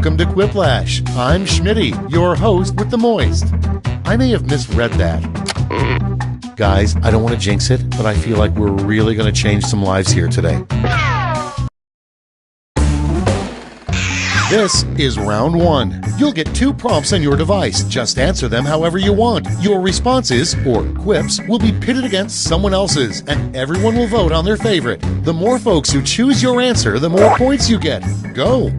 Welcome to Quiplash. I'm Schmitty, your host with the moist. I may have misread that. Guys, I don't want to jinx it, but I feel like we're really going to change some lives here today. This is round one. You'll get 2 prompts on your device. Just answer them however you want. Your responses, or quips, will be pitted against someone else's, and everyone will vote on their favorite. The more folks who choose your answer, the more points you get. Go!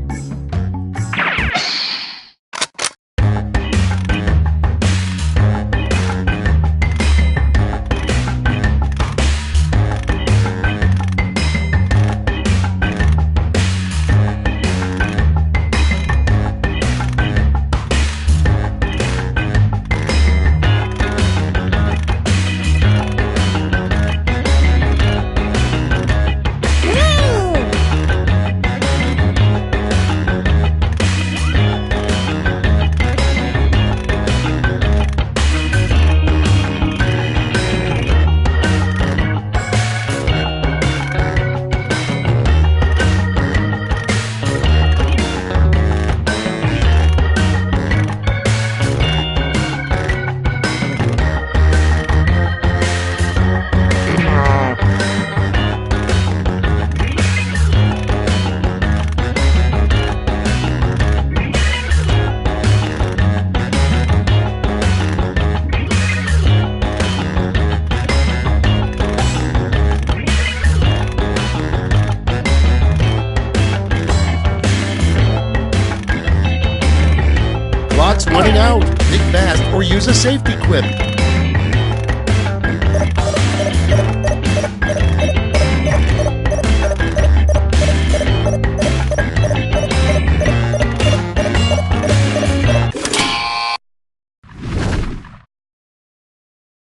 Clock's running out. Think fast or use a safety quip.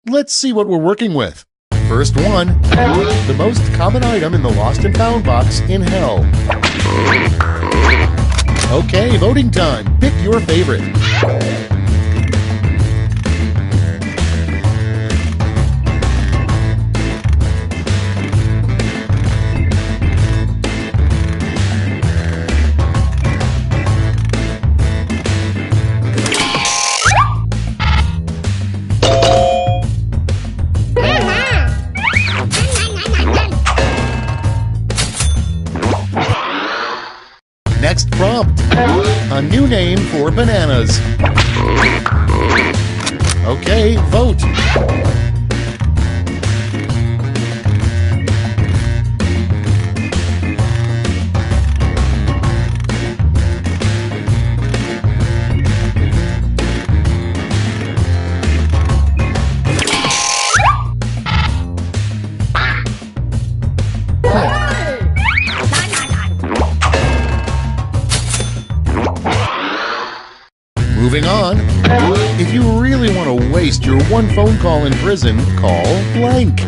Let's see what we're working with. First one, the most common item in the Lost and Found box in hell. Okay, voting time. Pick your favorite. Next prompt, a new name for bananas. Okay, vote. Moving on, if you really want to waste your one phone call in prison, call blank.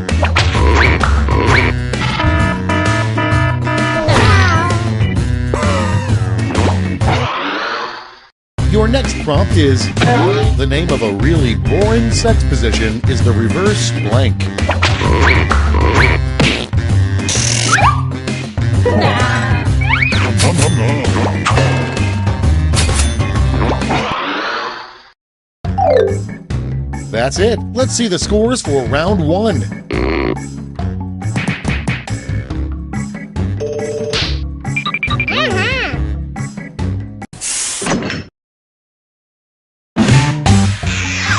Your next prompt is, the name of a really boring sex position is the reverse blank. That's it. Let's see the scores for round one.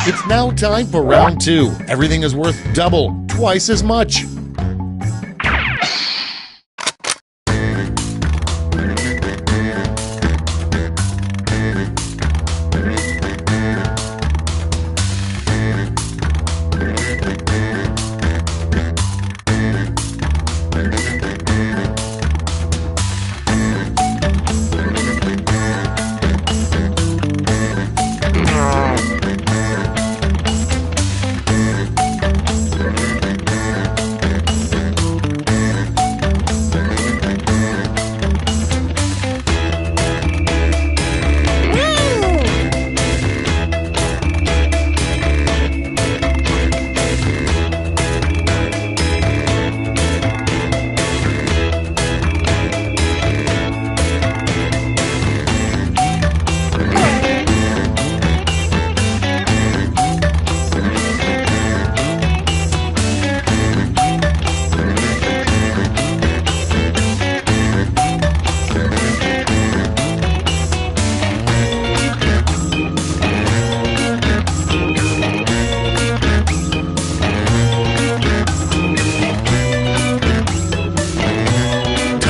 It's now time for round two. Everything is worth double, twice as much.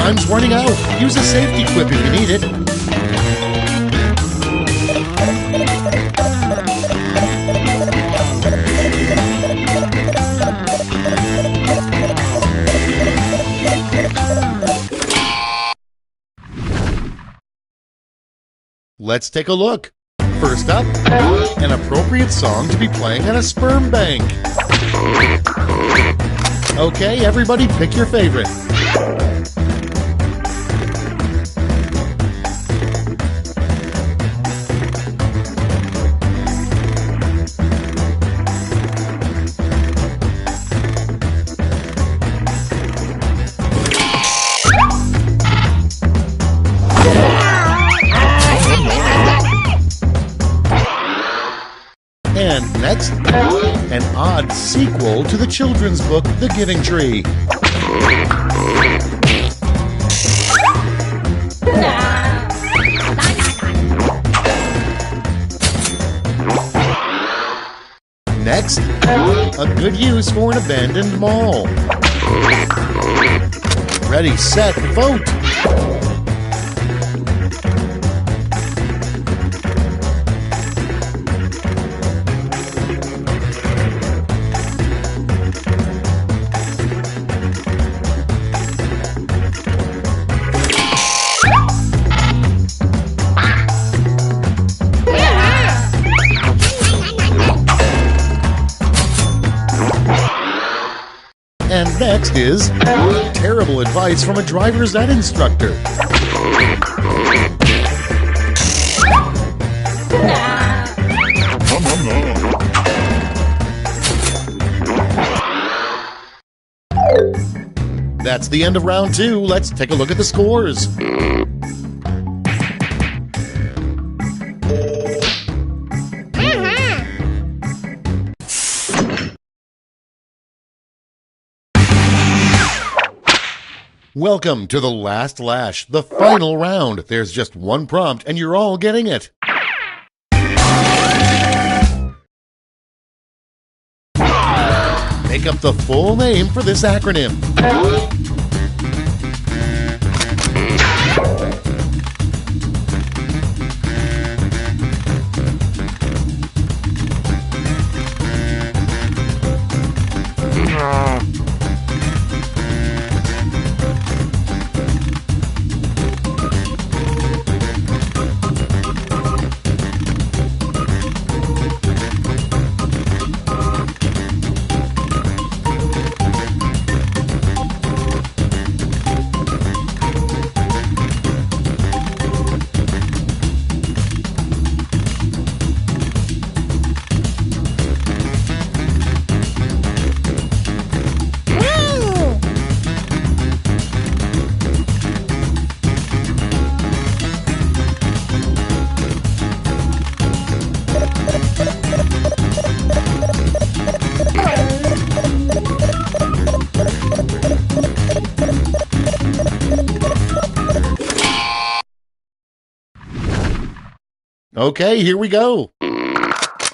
time's running out. Use a safety quip if you need it. Let's take a look. First up, an appropriate song to be playing at a sperm bank. Okay, everybody pick your favorite. And next, an odd sequel to the children's book, The Giving Tree. Next, a good use for an abandoned mall. Ready, set, vote! And next is terrible advice from a driver's ed instructor. That's the end of round 2. Let's take a look at the scores. Welcome to the last lash, the final round. There's just one prompt and you're all getting it. Make up the full name for this acronym. Okay, here we go.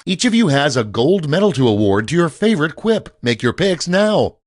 Each of you has a gold medal to award to your favorite quip. Make your picks now.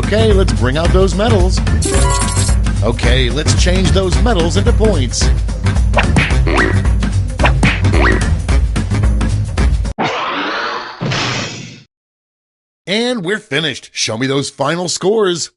Okay, let's bring out those medals. Okay, let's change those medals into points. And we're finished. Show me those final scores.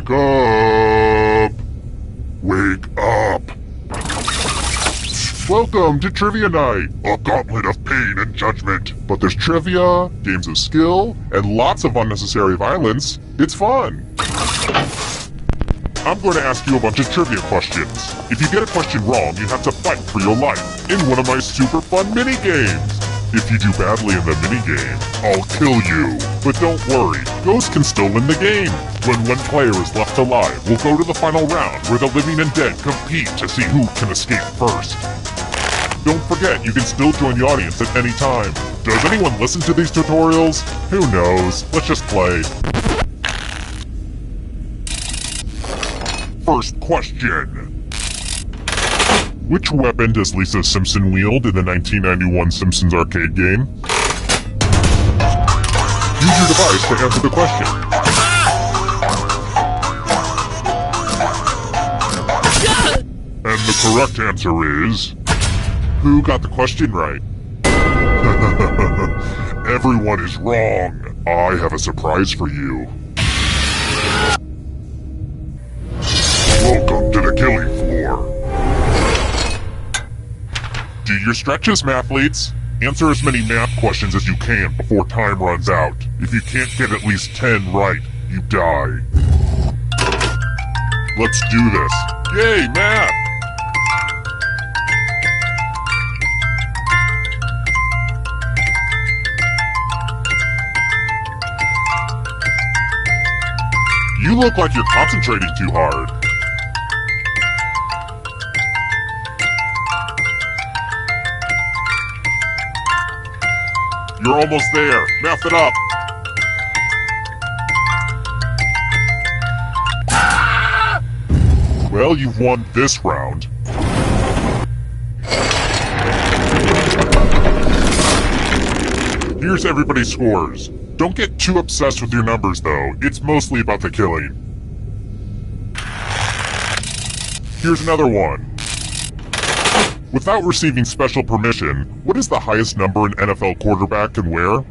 Wake up! Wake up! Welcome to Trivia Night, a gauntlet of pain and judgment. But there's trivia, games of skill, and lots of unnecessary violence. It's fun! I'm going to ask you a bunch of trivia questions. If you get a question wrong, you have to fight for your life in one of my super fun mini-games. If you do badly in the minigame, I'll kill you. But don't worry, Ghost can still win the game. When one player is left alive, we'll go to the final round where the living and dead compete to see who can escape first. Don't forget, you can still join the audience at any time. Does anyone listen to these tutorials? Who knows? Let's just play. First question. Which weapon does Lisa Simpson wield in the 1991 Simpsons arcade game? Use your device to answer the question. And the correct answer is... Who got the question right? Everyone is wrong. I have a surprise for you. Welcome to the killing floor. Do your stretches, mathletes. Answer as many math questions as you can before time runs out. If you can't get at least 10 right, you die. Let's do this. Yay, math! You look like you're concentrating too hard. You're almost there. Math it up. Well, you've won this round. Here's everybody's scores. Don't get too obsessed with your numbers, though. It's mostly about the killing. Here's another one. Without receiving special permission, what is the highest number an NFL quarterback can wear?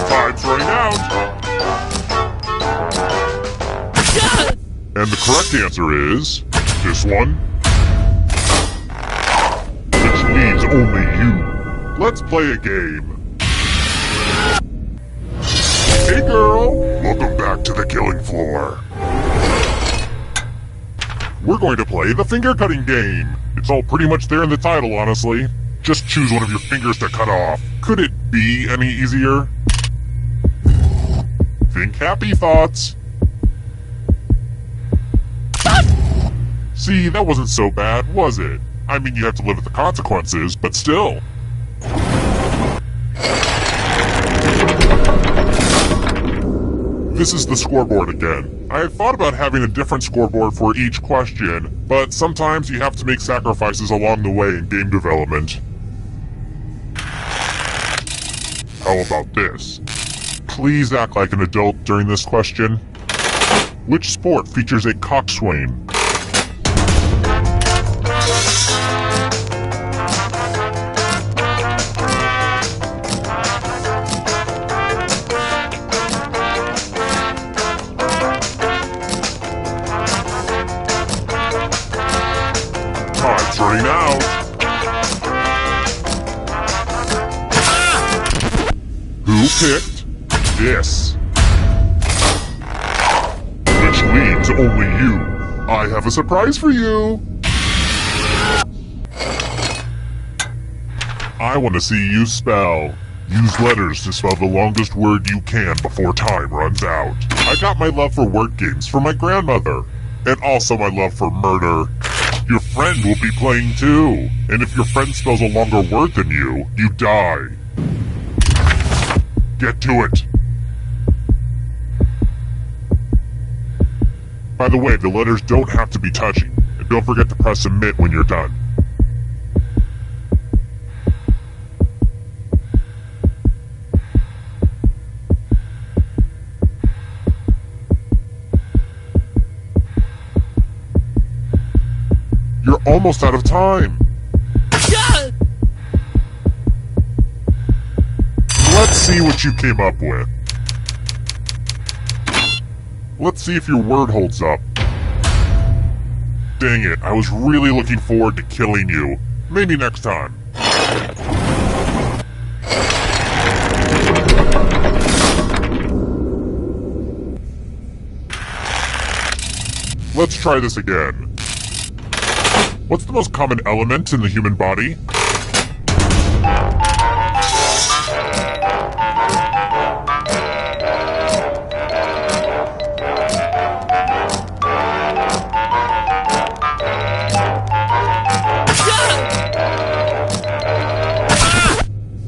Time's running out! And the correct answer is... this one. Means only you. Let's play a game. Hey girl, welcome back to the killing floor. We're going to play the finger cutting game. It's all pretty much there in the title, honestly. Just choose one of your fingers to cut off. Could it be any easier? Think happy thoughts. See, that wasn't so bad, was it? I mean, you have to live with the consequences, but still. This is the scoreboard again. I had thought about having a different scoreboard for each question, but sometimes you have to make sacrifices along the way in game development. How about this? Please act like an adult during this question. Which sport features a coxswain? Time's running out. Who picked this? Which leaves only you. I have a surprise for you. I want to see you spell. Use letters to spell the longest word you can before time runs out. I got my love for word games from my grandmother. And also my love for murder. Your friend will be playing too. And if your friend spells a longer word than you, you die. Get to it. By the way, the letters don't have to be touching. And don't forget to press submit when you're done. You're almost out of time. Let's see what you came up with. Let's see if your word holds up. Dang it, I was really looking forward to killing you. Maybe next time. Let's try this again. What's the most common element in the human body?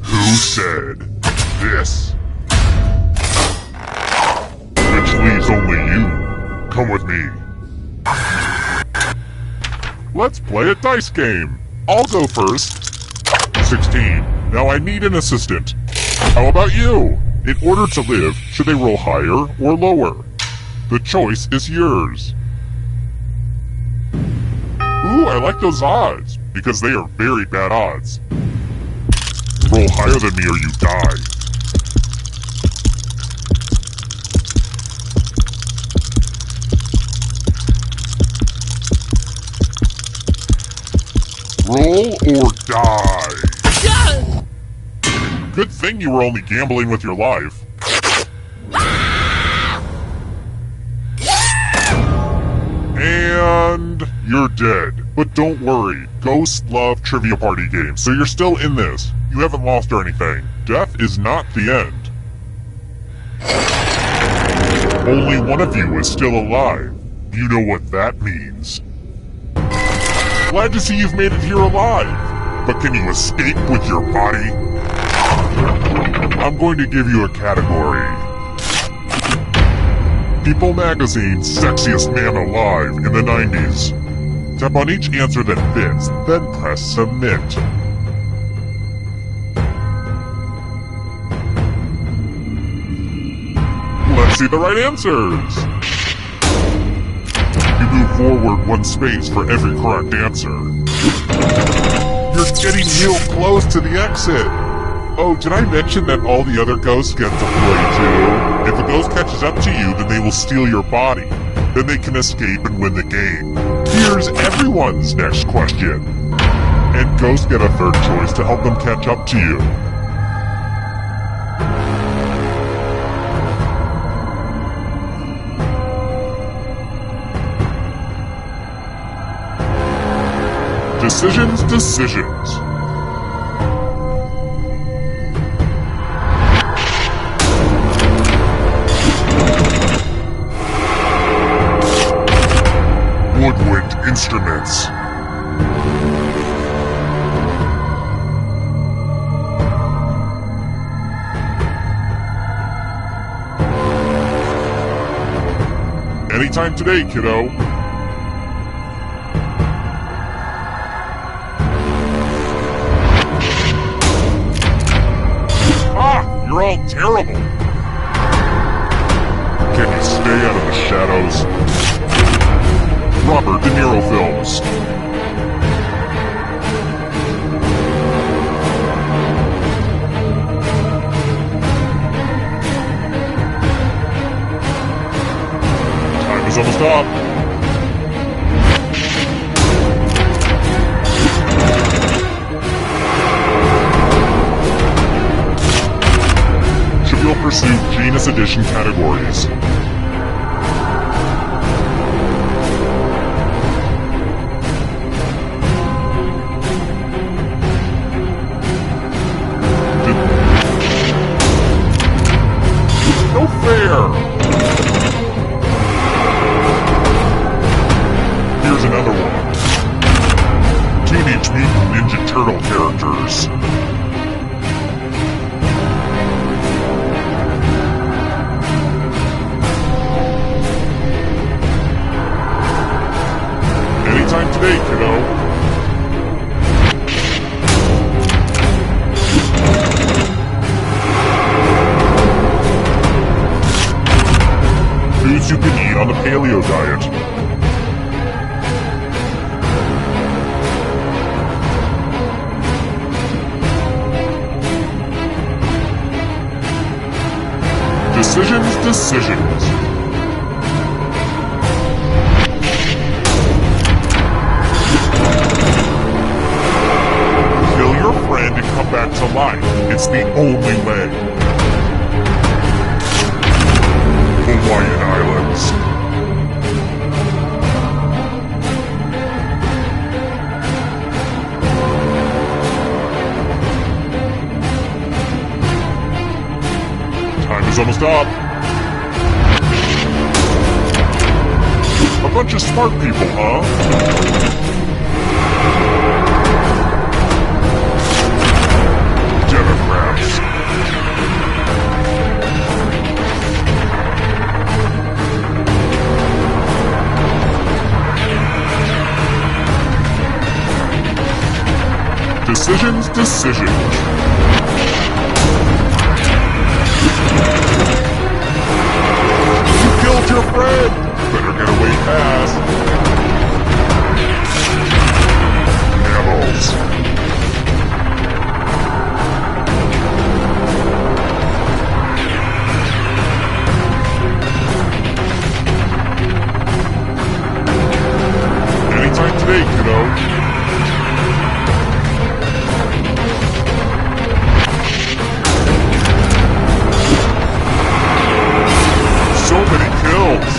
Who said this? Which leaves only you. Come with me. Let's play a dice game. I'll go first. 16. Now I need an assistant. How about you? In order to live, should they roll higher or lower? The choice is yours. Ooh, I like those odds, because they are very bad odds. Roll higher than me or you die. Roll or die. Good thing you were only gambling with your life. And you're dead. But don't worry, ghosts love trivia party games, so you're still in this. You haven't lost or anything. Death is not the end. Only one of you is still alive. You know what that means. Glad to see you've made it here alive. But can you escape with your body? I'm going to give you a category. People Magazine's Sexiest Man Alive in the 90s. Tap on each answer that fits, then press Submit. Let's see the right answers. You move forward one space for every correct answer. You're getting real close to the exit. Oh, did I mention that all the other ghosts get to play too? If a ghost catches up to you, then they will steal your body. Then they can escape and win the game. Here's everyone's next question. And ghosts get a third choice to help them catch up to you. Decisions, decisions. Woodwind instruments. Anytime today, kiddo. Ah, you're all terrible. Can you stay out of the shadows? Robert De Niro films. Time is almost up. Trivial Pursuit Genus Edition categories. No fair! Here's another one. Teenage Mutant Ninja Turtle characters. Anytime today, kiddo. Foods you can eat on the paleo diet. Decisions, decisions. Kill your friend and come back to life. It's the only way. Hawaiian Islands. Time is almost up. A bunch of smart people, huh? Democrats. Decisions, decisions. You killed your friend! Better get away fast. Mammals. Anytime today, kiddo. So many kills!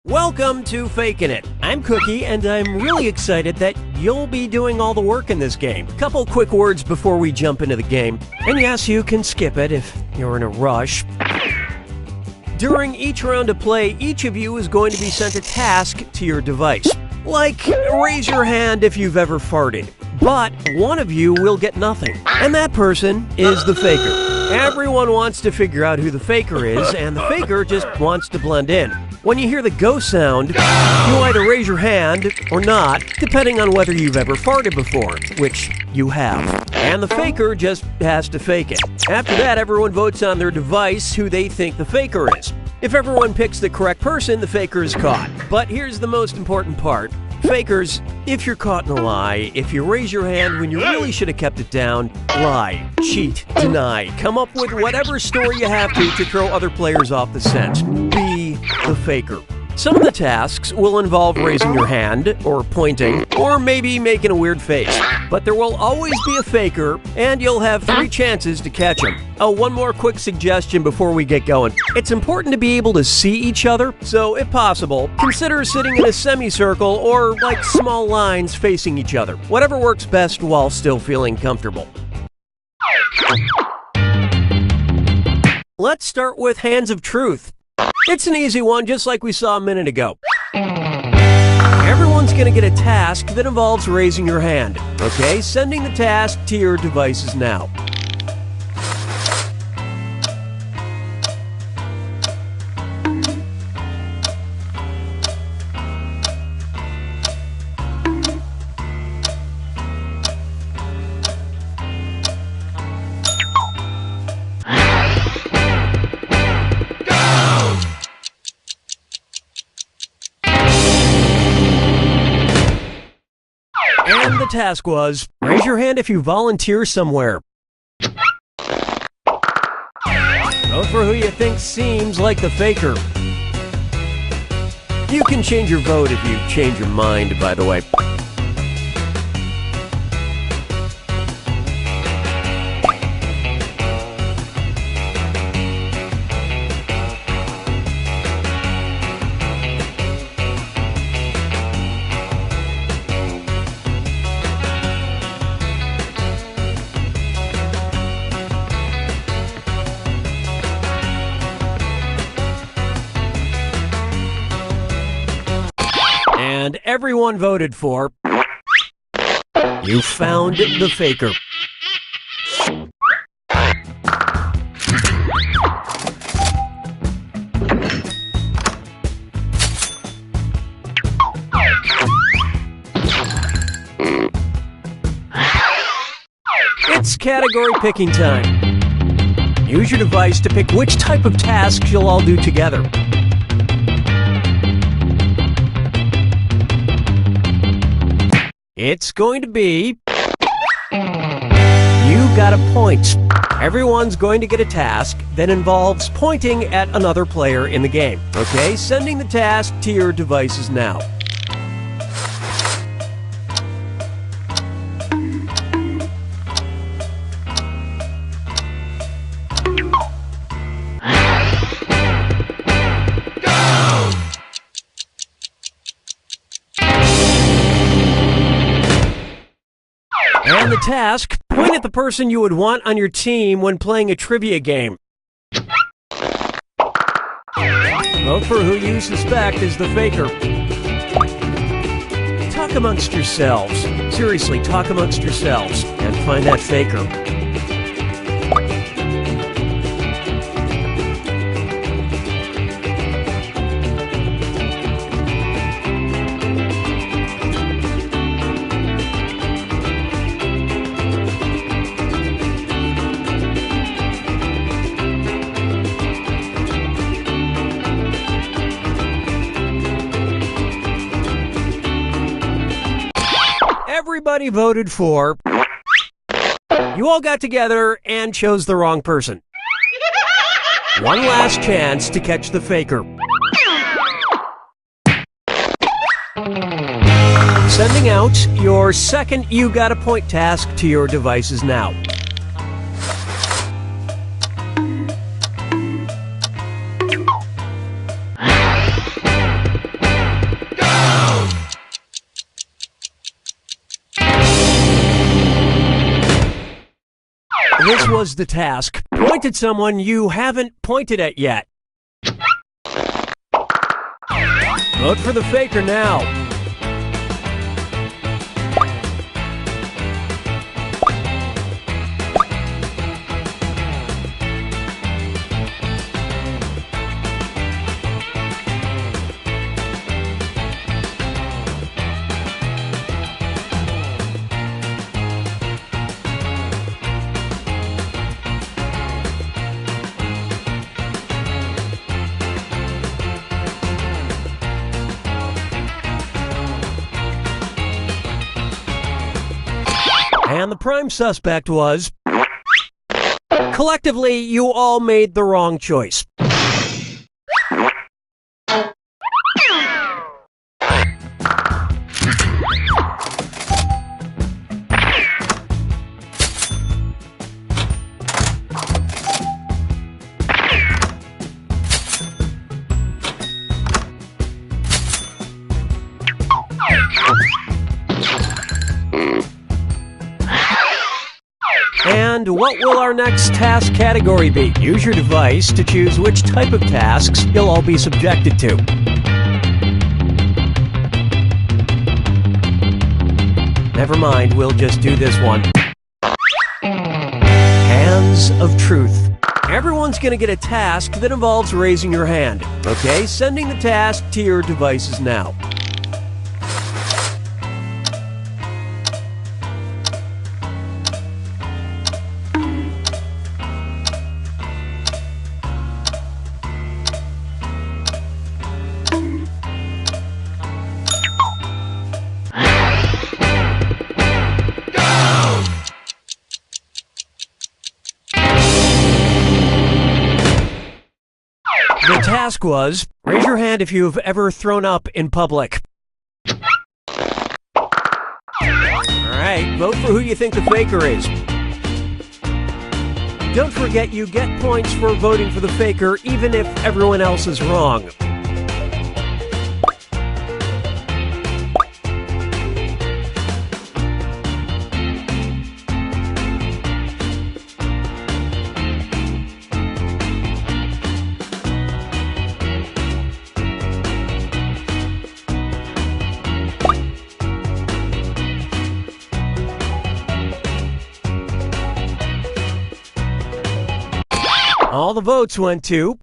Welcome to Fakin' It. I'm Cookie, and I'm really excited that you'll be doing all the work in this game. Couple quick words before we jump into the game. And yes, you can skip it if you're in a rush. During each round of play, each of you is going to be sent a task to your device. Like, raise your hand if you've ever farted. But one of you will get nothing. And that person is the faker. Everyone wants to figure out who the faker is, and the faker just wants to blend in. When you hear the go sound, you either raise your hand or not, depending on whether you've ever farted before, which you have. And the faker just has to fake it. After that, everyone votes on their device who they think the faker is. If everyone picks the correct person, the faker is caught. But here's the most important part. Fakers, if you're caught in a lie, if you raise your hand when you really should have kept it down, lie, cheat, deny, come up with whatever story you have to throw other players off the scent. Be the faker. Some of the tasks will involve raising your hand, or pointing, or maybe making a weird face. But there will always be a faker, and you'll have 3 chances to catch him. Oh, one more quick suggestion before we get going. It's important to be able to see each other, so if possible, consider sitting in a semicircle or like small lines facing each other. Whatever works best while still feeling comfortable. Let's start with Hands of Truth. It's an easy one, just like we saw a minute ago. Everyone's going to get a task that involves raising your hand. Okay, sending the task to your devices now. And the task was, raise your hand if you volunteer somewhere. Vote for who you think seems like the faker. You can change your vote if you change your mind, by the way. And everyone voted for. You found the faker. It's category picking time. Use your device to pick which type of tasks you'll all do together. It's going to be, you gotta point. Everyone's going to get a task that involves pointing at another player in the game. Okay, sending the task to your devices now. And the task, point at the person you would want on your team when playing a trivia game. Vote for who you suspect is the faker. Talk amongst yourselves. Seriously, talk amongst yourselves and find that faker. Everybody voted for. You all got together and chose the wrong person. One last chance to catch the faker. Sending out your second You Gotta Point task to your devices now. This was the task. Point at someone you haven't pointed at yet. Vote for the faker now. And the prime suspect was... Collectively, you all made the wrong choice. And what will our next task category be? Use your device to choose which type of tasks you'll all be subjected to. Never mind, we'll just do this one. Hands of Truth. Everyone's going to get a task that involves raising your hand. Okay, sending the task to your devices now. The task was, raise your hand if you've ever thrown up in public. Alright, vote for who you think the faker is. Don't forget you get points for voting for the faker even if everyone else is wrong. All the votes went to...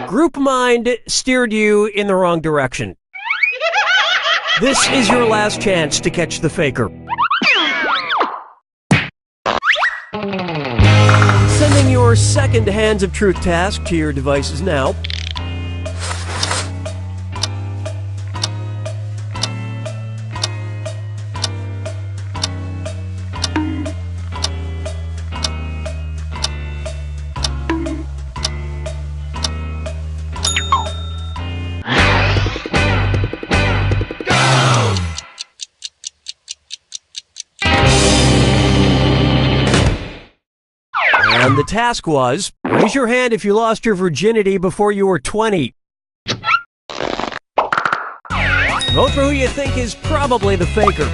Group Mind steered you in the wrong direction. This is your last chance to catch the faker. Sending your second Hands of Truth task to your devices now. And the task was, raise your hand if you lost your virginity before you were 20. Vote for who you think is probably the faker.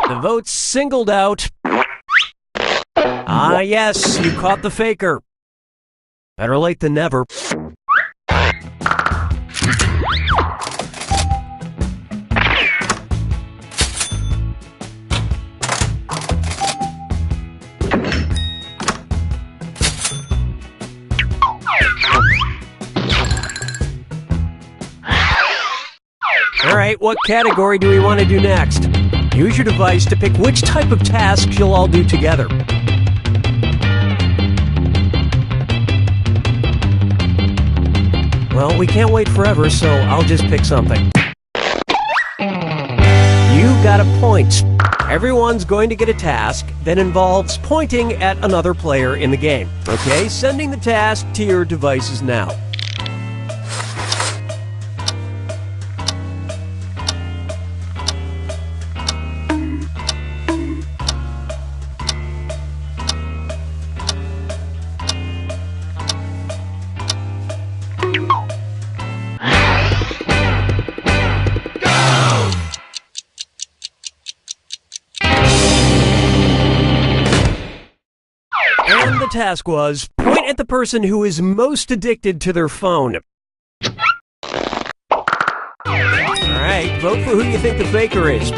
The votes singled out. Ah, yes, you caught the faker. Better late than never. All right, what category do we want to do next? Use your device to pick which type of tasks you'll all do together. Well, we can't wait forever, so I'll just pick something. You out of points. Everyone's going to get a task that involves pointing at another player in the game. Okay, sending the task to your devices now. And the task was, point at the person who is most addicted to their phone. Alright, vote for who you think the faker is.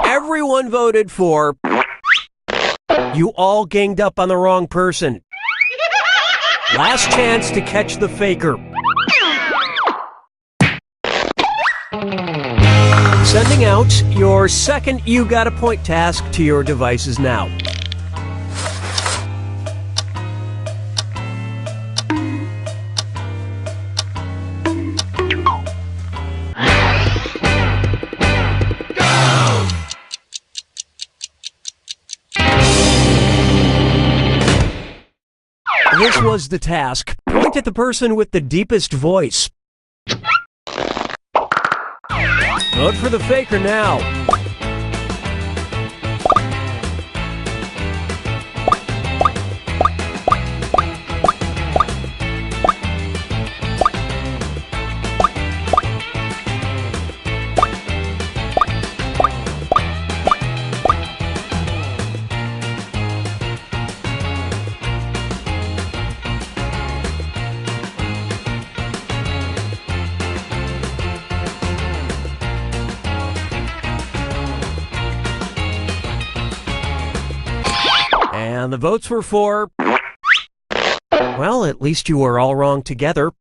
Everyone voted for... You all ganged up on the wrong person. Last chance to catch the faker. Sending out your second You Got a Point task to your devices now. This was the task. Point at the person with the deepest voice. Vote for the faker now. And the votes were for... Well, at least you were all wrong together.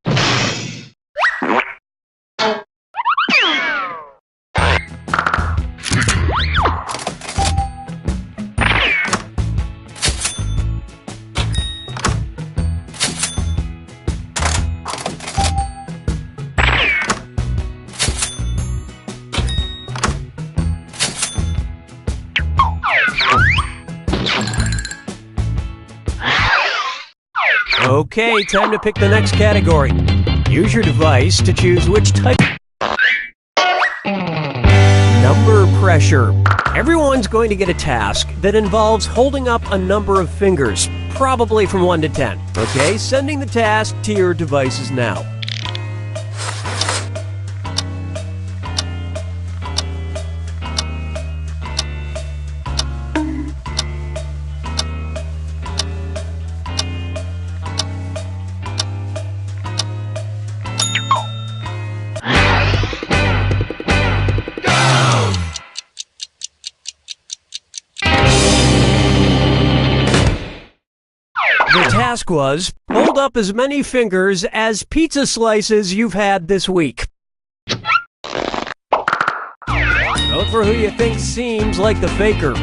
Okay, time to pick the next category. Use your device to choose which type... Number pressure. Everyone's going to get a task that involves holding up a number of fingers, probably from 1 to 10. Okay, sending the task to your devices now. The task was, hold up as many fingers as pizza slices you've had this week. Vote for who you think seems like the faker.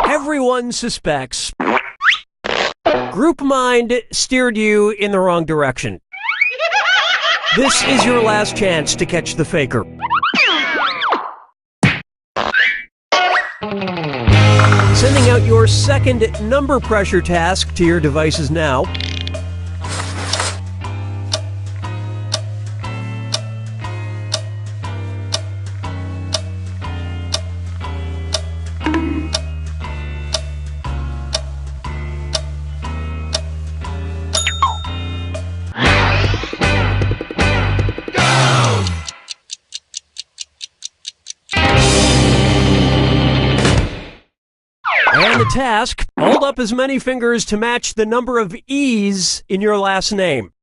Everyone suspects group mind steered you in the wrong direction. This is your last chance to catch the faker. Sending out your second number pressure task to your devices now. the task, hold up as many fingers to match the number of E's in your last name.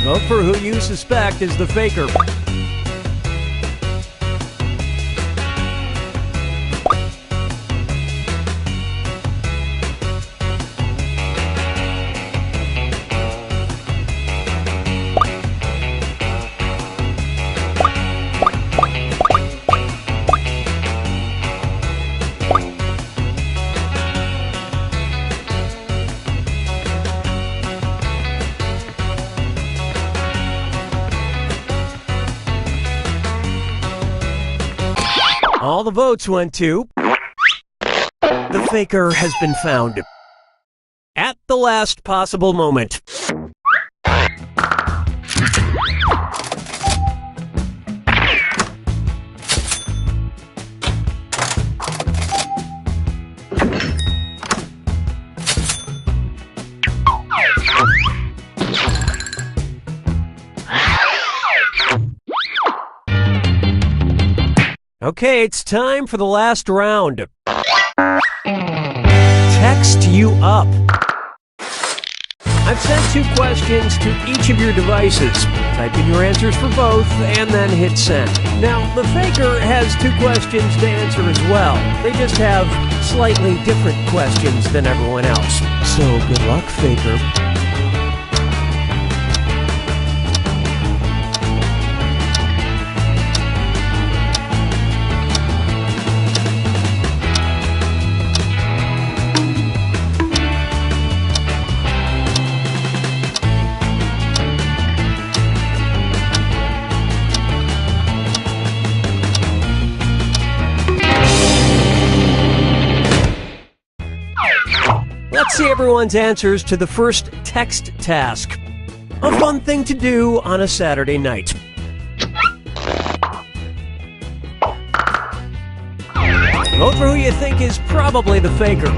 Vote for who you suspect is the faker. All the votes went to... The faker has been found. At the last possible moment. Okay, it's time for the last round. Text you up. I've sent 2 questions to each of your devices. Type in your answers for both and then hit send. Now, the faker has 2 questions to answer as well. They just have slightly different questions than everyone else. So, good luck, faker. Let's see everyone's answers to the first text task. A fun thing to do on a Saturday night. Vote for who you think is probably the faker.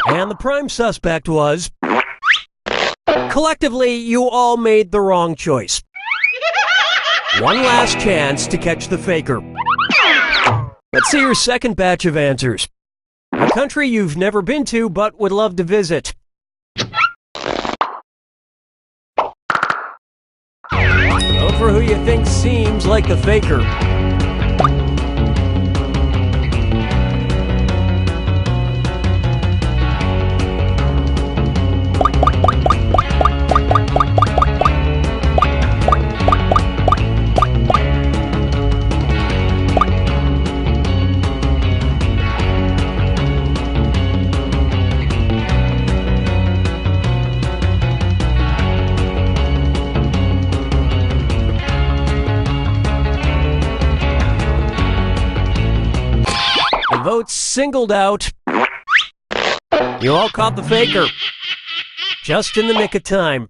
And the prime suspect was... Collectively, you all made the wrong choice. One last chance to catch the faker. Let's see your second batch of answers. A country you've never been to but would love to visit. Vote for who you think seems like the faker. Votes singled out. You all caught the faker. Just in the nick of time.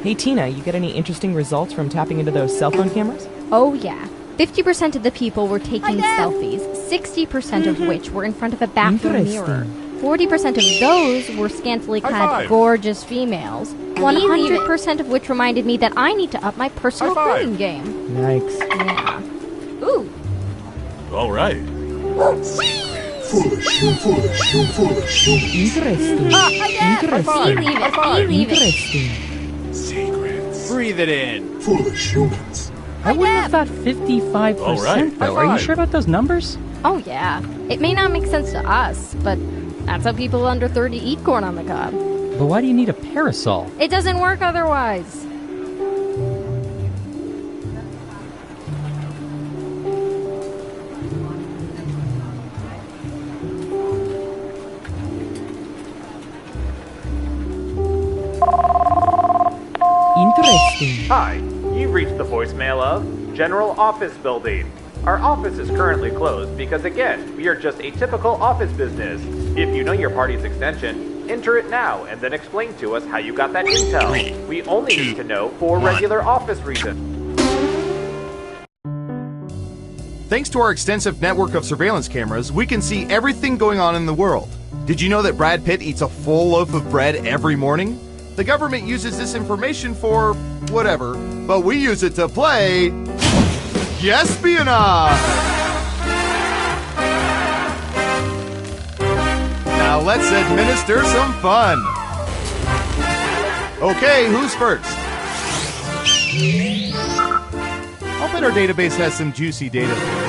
Hey Tina, you get any interesting results from tapping into those cell phone cameras? Oh yeah. 50% of the people were taking selfies, 60% of which were in front of a bathroom mirror. 40% of those were scantily clad, gorgeous females. 100% of which reminded me that I need to up my personal grooming game. Yikes. Yeah. Ooh. All right. Interesting. You leave it. You leave it. Interesting. Secrets. Breathe it in. I wouldn't have thought 55%, All right. though. Are you sure about those numbers? Oh, yeah. It may not make sense to us, but that's how people under 30 eat corn on the cob. But why do you need a parasol? It doesn't work otherwise. Interesting. Hi, you've reached the voicemail of General Office Building. Our office is currently closed because, again, we are just a typical office business. If you know your party's extension, enter it now and then explain to us how you got that intel. We only need to know for regular office reasons. Thanks to our extensive network of surveillance cameras, we can see everything going on in the world. Did you know that Brad Pitt eats a full loaf of bread every morning? The government uses this information for whatever, but we use it to play espionage! Now let's administer some fun. Okay, who's first? I'll bet our database has some juicy data for this.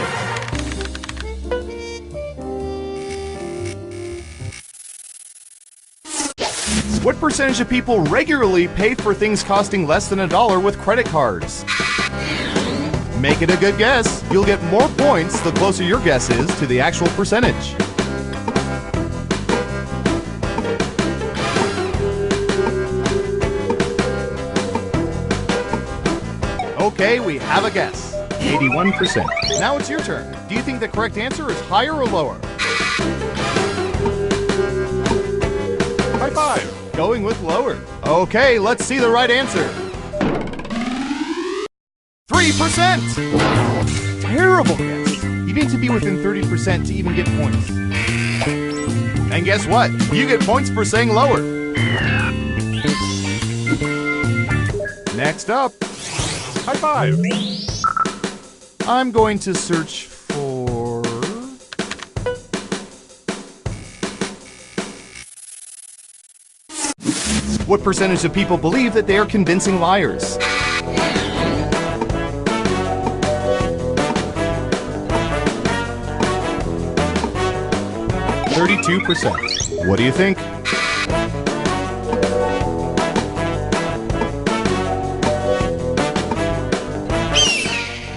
What percentage of people regularly pay for things costing less than $1 with credit cards? Make it a good guess. You'll get more points the closer your guess is to the actual percentage. Okay, we have a guess. 81%. Now it's your turn. Do you think the correct answer is higher or lower? High five. Going with lower. Okay, let's see the right answer. 3%! Terrible guess. You need to be within 30% to even get points. And guess what? You get points for saying lower. Next up. High five. I'm going to search for... What percentage of people believe that they are convincing liars? %. What do you think?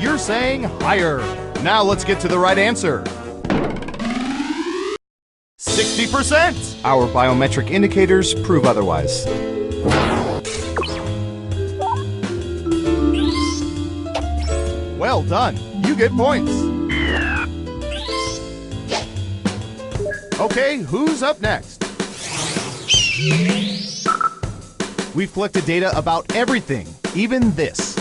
You're saying higher. Now let's get to the right answer. 60%! Our biometric indicators prove otherwise. Well done. You get points. Okay, who's up next? We've collected data about everything, even this.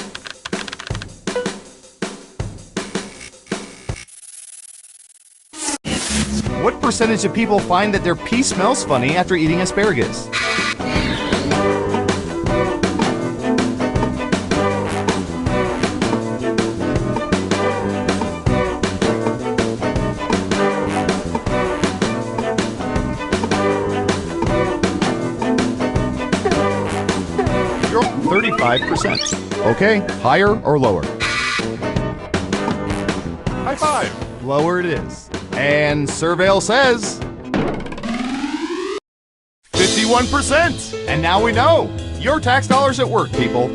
What percentage of people find that their pee smells funny after eating asparagus? You're 35%. Okay, higher or lower? High five. Lower it is. And Surveil says 51%! And now we know. Your tax dollars at work, people.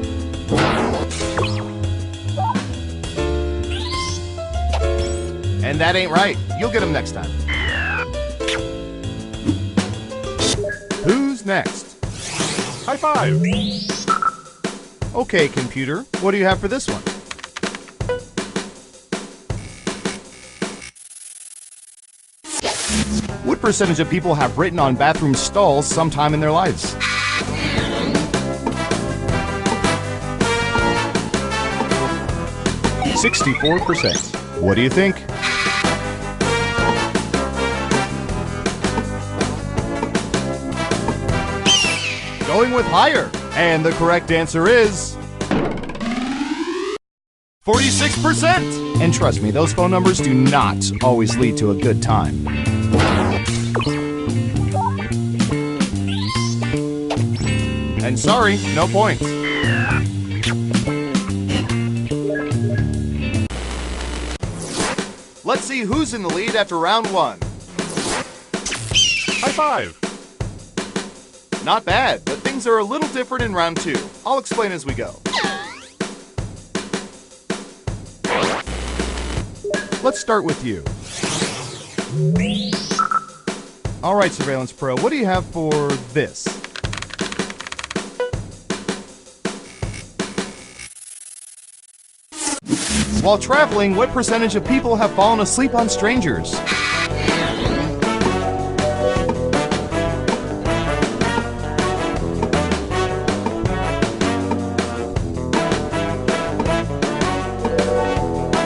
And that ain't right. You'll get them next time. Who's next? High five. Okay, computer. What do you have for this one? What percentage of people have written on bathroom stalls sometime in their lives? %. What do you think? Going with higher. And the correct answer is 46%! And trust me, those phone numbers do not always lead to a good time. And sorry, no points. Let's see who's in the lead after round 1. High five. Not bad, but things are a little different in round 2. I'll explain as we go. Let's start with you. All right, Surveillance Pro, what do you have for this? While traveling, what percentage of people have fallen asleep on strangers?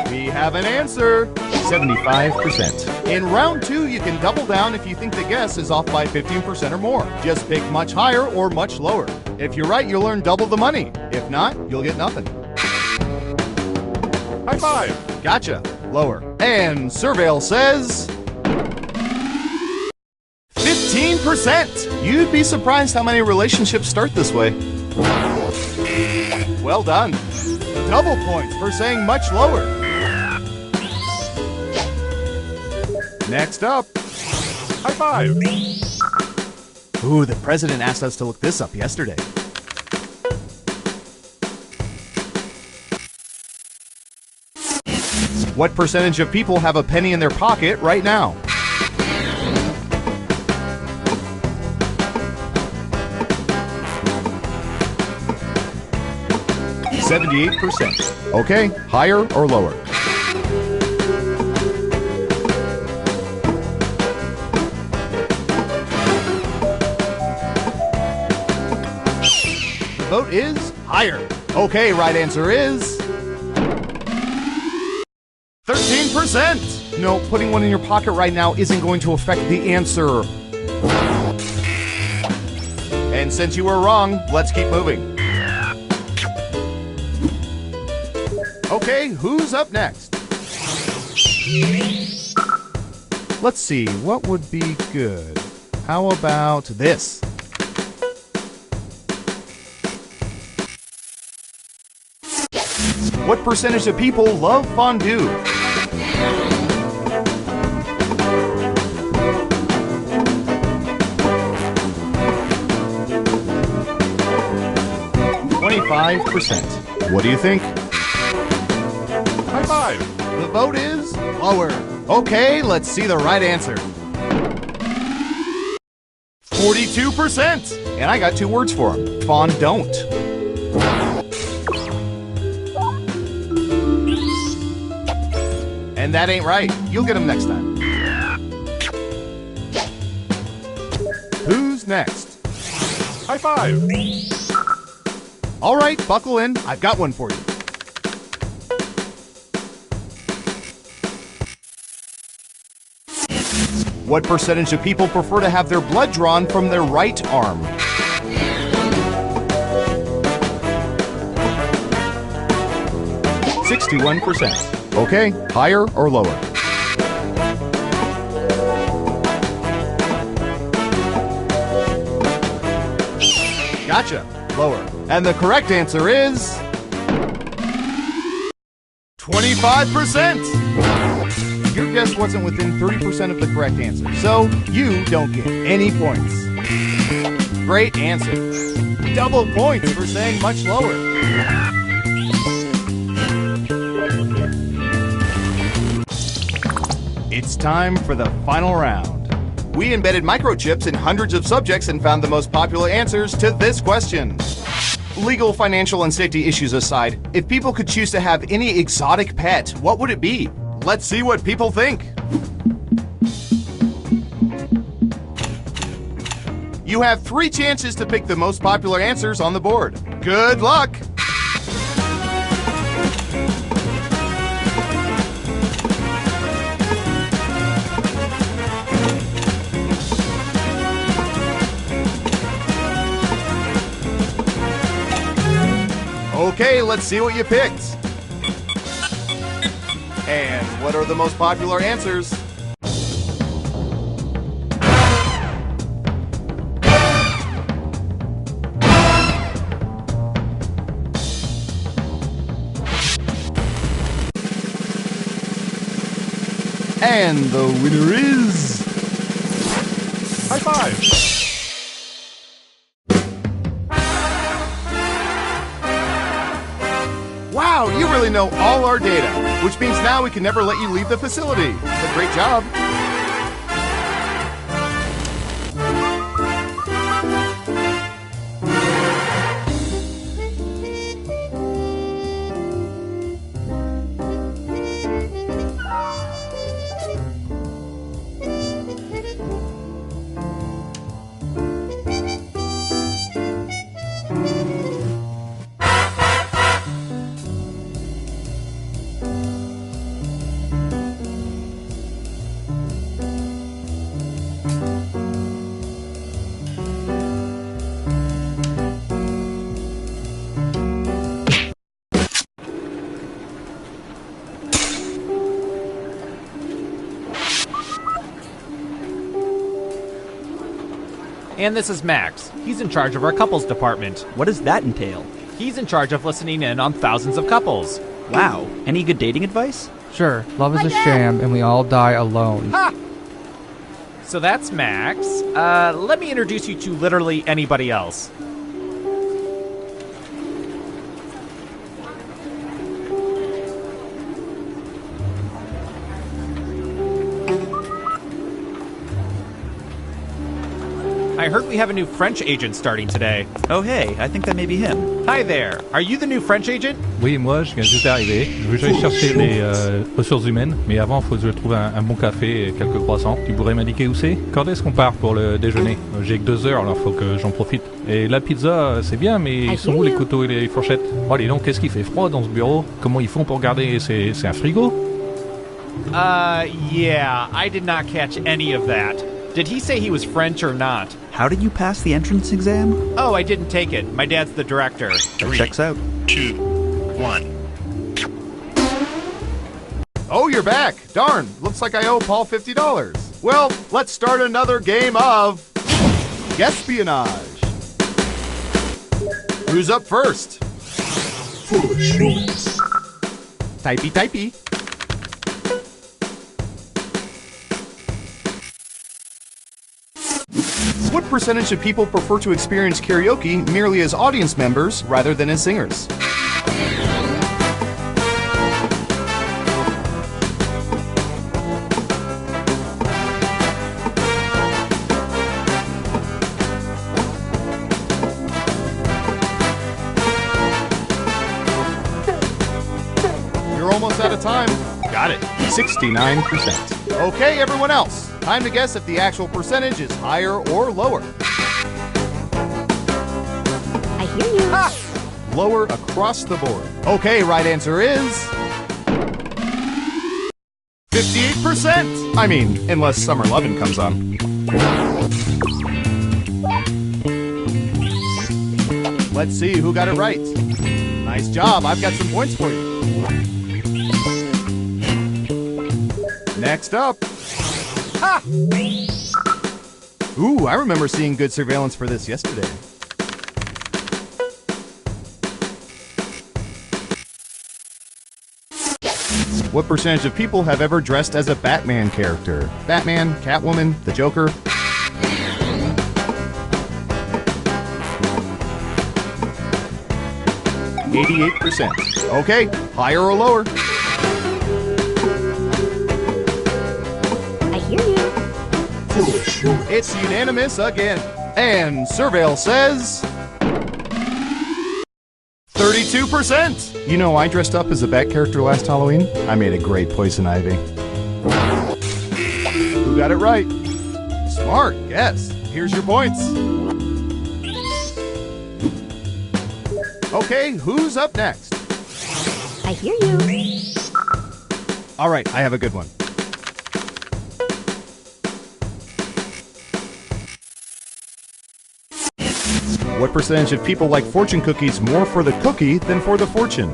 We have an answer. 75%. In round 2, you can double down if you think the guess is off by 15% or more. Just pick much higher or much lower. If you're right, you'll earn double the money. If not, you'll get nothing. High five. Gotcha. Lower. And Surveil says 15%. You'd be surprised how many relationships start this way. Well done. Double points for saying much lower. Next up. High five. Ooh, the president asked us to look this up yesterday. What percentage of people have a penny in their pocket right now? %. Okay, higher or lower? The vote is higher. Okay, right answer is 13%! No, putting one in your pocket right now isn't going to affect the answer. And since you were wrong, let's keep moving. Okay, who's up next? Let's see, what would be good? How about this? What percentage of people love fondue? %. What do you think? High five. The vote is lower. Okay, let's see the right answer. 42%. And I got 2 words for him. Fondant. And that ain't right. You'll get them next time. Who's next? High five. All right, buckle in. I've got one for you. What percentage of people prefer to have their blood drawn from their right arm? %. Okay, higher or lower? Gotcha. Lower. And the correct answer is 25%. Your guess wasn't within 30% of the correct answer, so you don't get any points. Great answer. Double points for saying much lower. It's time for the final round. We embedded microchips in hundreds of subjects and found the most popular answers to this question. Legal, financial, and safety issues aside, if people could choose to have any exotic pet, what would it be? Let's see what people think. You have 3 chances to pick the most popular answers on the board. Good luck! Okay, let's see what you picked. And what are the most popular answers? And the winner is... High five! Wow, you really know all our data, which means now we can never let you leave the facility. But great job. And this is Max. He's in charge of our couples department. What does that entail? He's in charge of listening in on thousands of couples. Wow. Any good dating advice? Sure, love is a sham and we all die alone. Ha! So that's Max. Let me introduce you to literally anybody else. I heard we have a new French agent starting today. Oh hey, I think that may be him. Hi there. Are you the new French agent? Oui, moi, je viens juste d'arriver. Je veux juste chercher les ressources humaines, mais avant, il faut que je trouve un bon café et quelques croissants. Tu pourrais m'indiquer où c'est? Quand est-ce qu'on part pour le déjeuner? J'ai que 2 heures, alors faut que j'en profite. Et la pizza, c'est bien, mais ils sont où les couteaux et les fourchettes? Oh, dis donc, qu'est-ce qu'il fait froid dans ce bureau? Comment ils font pour garder? C'est un frigo? Yeah, I did not catch any of that. Did he say he was French or not? How did you pass the entrance exam? Oh, I didn't take it. My dad's the director. That checks out. 2, 1. Oh, you're back. Darn, looks like I owe Paul $50. Well, let's start another game of... Guespionage. Who's up first? Typey, typey. What percentage of people prefer to experience karaoke merely as audience members rather than as singers? You're almost out of time. Got it. 69%. Okay, everyone else. Time to guess if the actual percentage is higher or lower. I hear you. Ha! Lower across the board. Okay, right answer is... 58%! I mean, unless Summer Lovin' comes on. Let's see who got it right. Nice job, I've got some points for you. Next up... Ha! Ooh, I remember seeing good surveillance for this yesterday. What percentage of people have ever dressed as a Batman character? Batman, Catwoman, the Joker? %. Okay, higher or lower? It's unanimous again. And Surveil says... 32%! You know, I dressed up as a Bat character last Halloween. I made a great Poison Ivy. Who got it right? Smart guess. Here's your points. Okay, who's up next? I hear you. All right, I have a good one. What percentage of people like fortune cookies more for the cookie than for the fortune?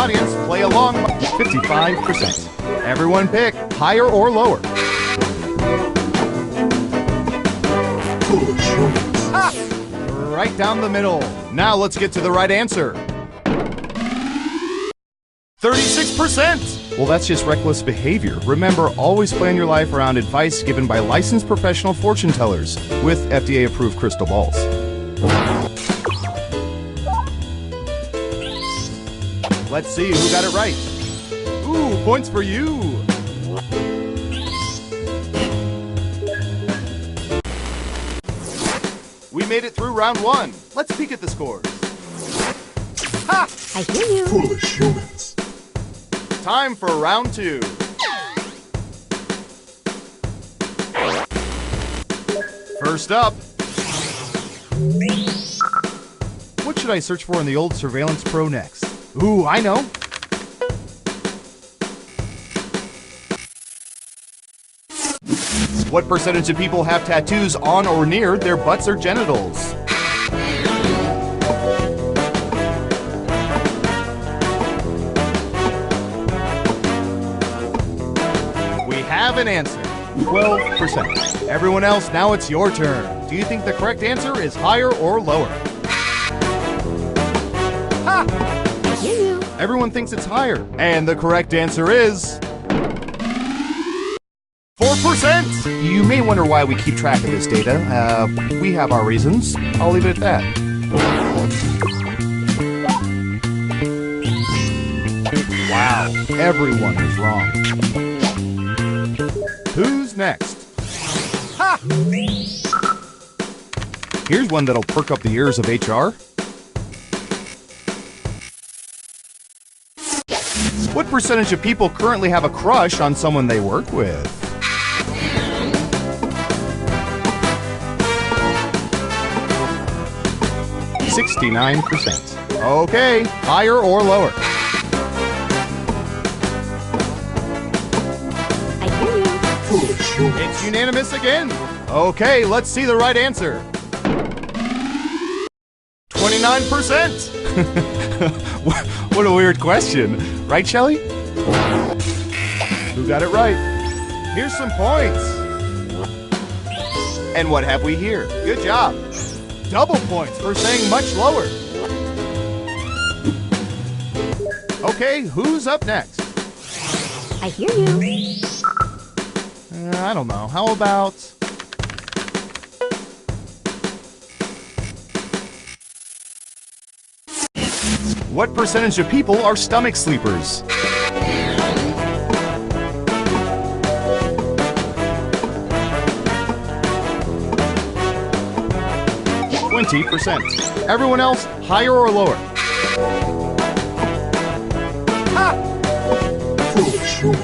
audience, play along. 55%. Everyone pick higher or lower. Ha! Right down the middle. Now let's get to the right answer. 36%! Well, that's just reckless behavior. Remember, always plan your life around advice given by licensed professional fortune tellers with FDA-approved crystal balls. Let's see who got it right. Ooh, points for you! We made it through round 1. Let's peek at the scores. Ha! I hear you. Foolish humans. Time for round 2. First up. What should I search for in the old Surveillance Pro next? Ooh, I know. What percentage of people have tattoos on or near their butts or genitals? We have an answer. 12%. Everyone else, now it's your turn. Do you think the correct answer is higher or lower? Ha! Everyone thinks it's higher. And the correct answer is 4%! You may wonder why we keep track of this data. We have our reasons. I'll leave it at that. Wow, everyone was wrong. Who's next? Ha! Here's one that'll perk up the ears of HR. What percentage of people currently have a crush on someone they work with? 69%. Okay, higher or lower? I hear you. It's unanimous again. Okay, let's see the right answer. 29%. What a weird question. Right, Shelley? Who got it right? Here's some points. And what have we here? Good job. Double points for saying much lower. Okay, who's up next? I hear you. I don't know. How about... What percentage of people are stomach sleepers? %. Everyone else, higher or lower? Ha!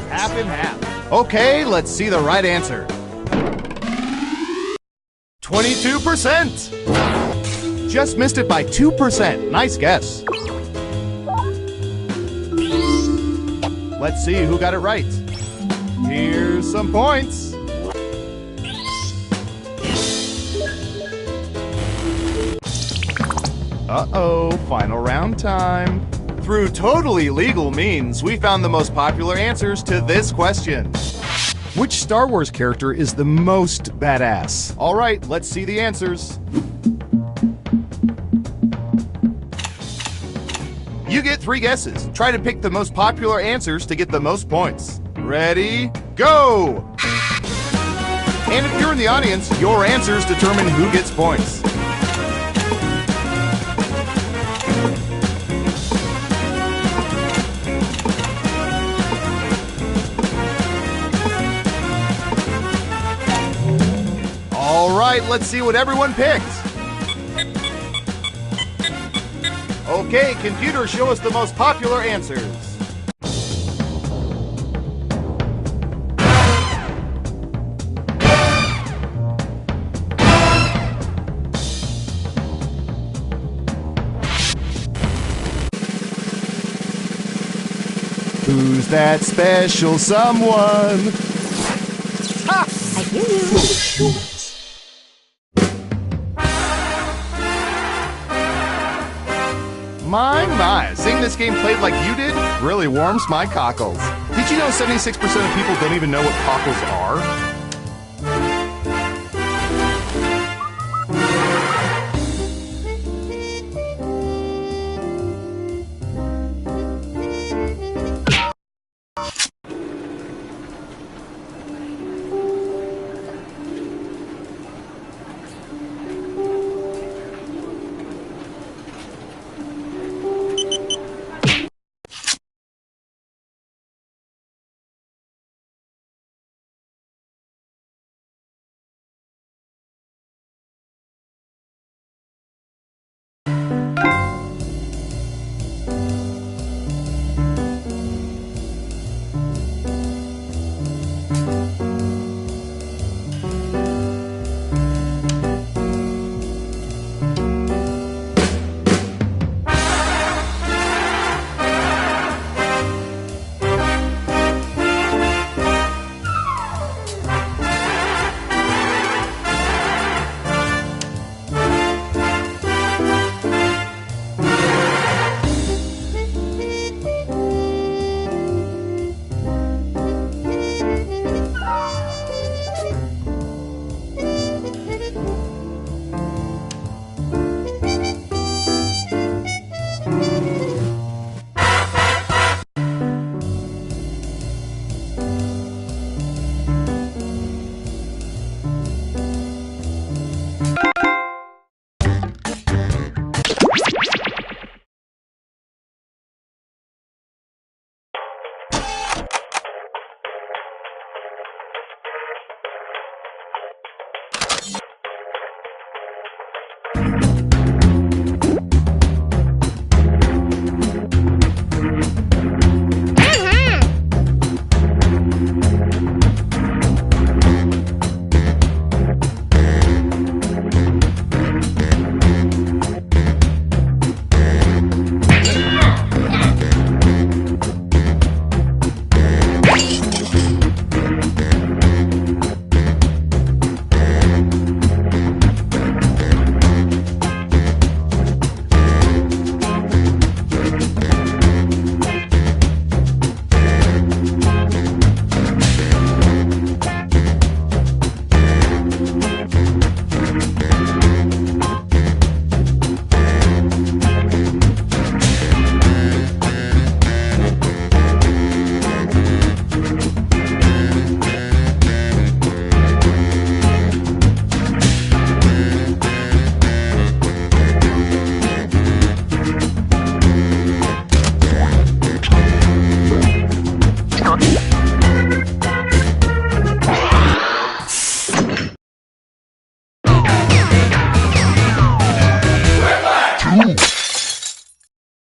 Half and half. Okay, let's see the right answer. 22%. Just missed it by 2%. Nice guess. Let's see who got it right. Here's some points. Uh-oh, final round time. Through totally legal means, we found the most popular answers to this question. Which Star Wars character is the most badass? All right, let's see the answers. You get 3 guesses. Try to pick the most popular answers to get the most points. Ready, go! And if you're in the audience, your answers determine who gets points. All right, let's see what everyone picked. Okay, computer, show us the most popular answers. Who's that special someone? Ha! I hear you. My, seeing this game played like you did really warms my cockles. Did you know 76% of people don't even know what cockles are?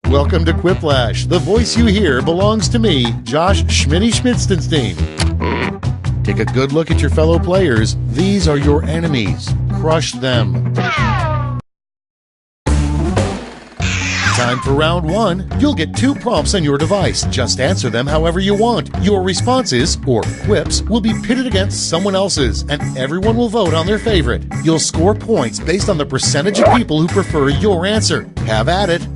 Welcome to Quiplash. The voice you hear belongs to me, Josh Schmitty-Schmitzenstein. Take a good look at your fellow players. These are your enemies. Crush them. Time for round one. You'll get 2 prompts on your device. Just answer them however you want. Your responses, or quips, will be pitted against someone else's, and everyone will vote on their favorite. You'll score points based on the percentage of people who prefer your answer. Have at it.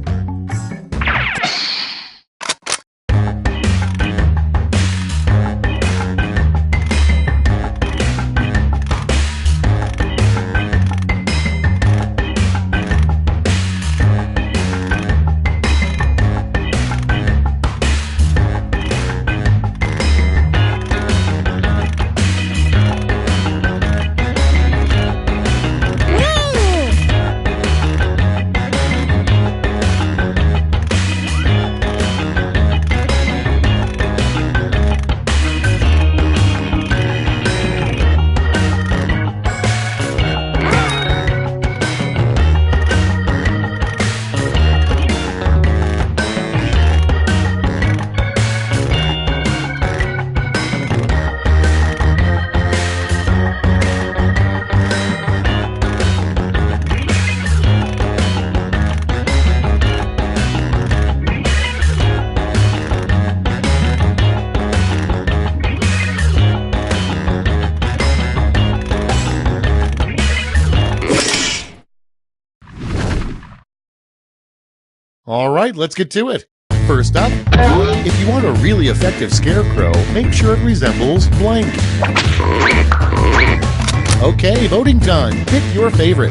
All right, let's get to it. First up, if you want a really effective scarecrow, make sure it resembles blank. Okay, voting time. Pick your favorite.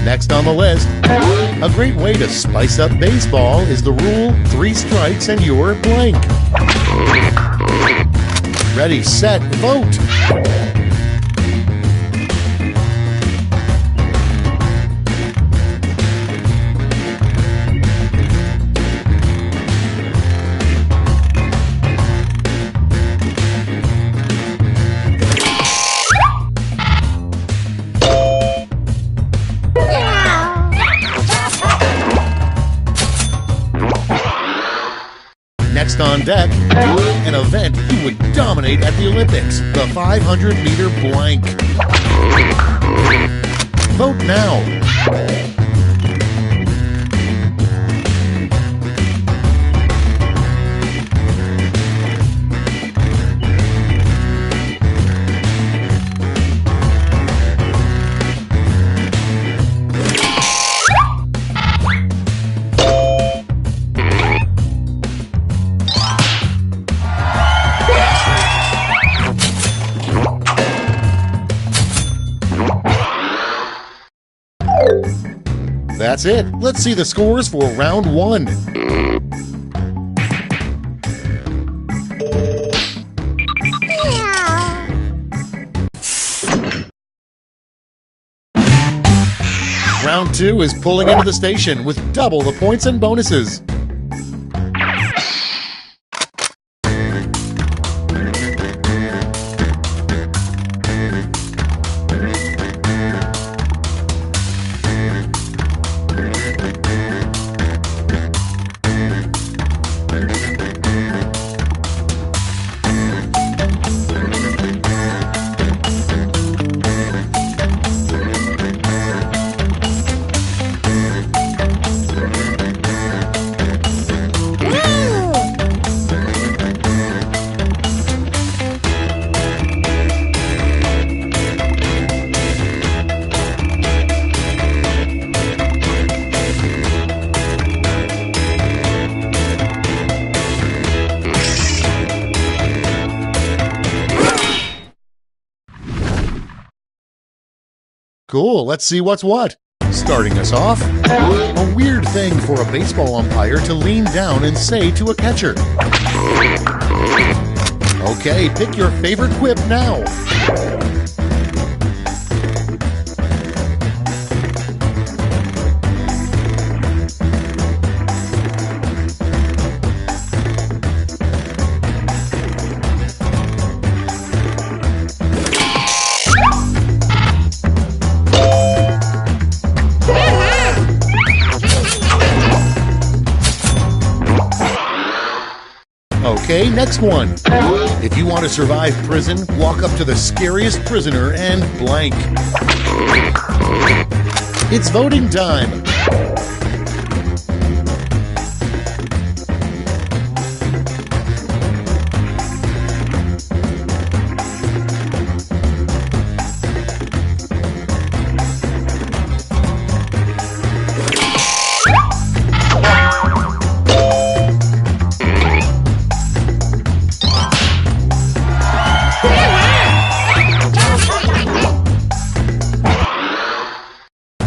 Next on the list, a great way to spice up baseball is the rule 3 strikes and you're blank. Ready, set, vote! Next on deck, an event you would dominate at the Olympics, the 500-meter blank. Vote now. That's it. Let's see the scores for round 1. Round 2 is pulling into the station with double the points and bonuses. Cool, let's see what's what. Starting us off, a weird thing for a baseball umpire to lean down and say to a catcher. Okay, pick your favorite quip now. Okay, next one. If you want to survive prison, walk up to the scariest prisoner and blank. It's voting time.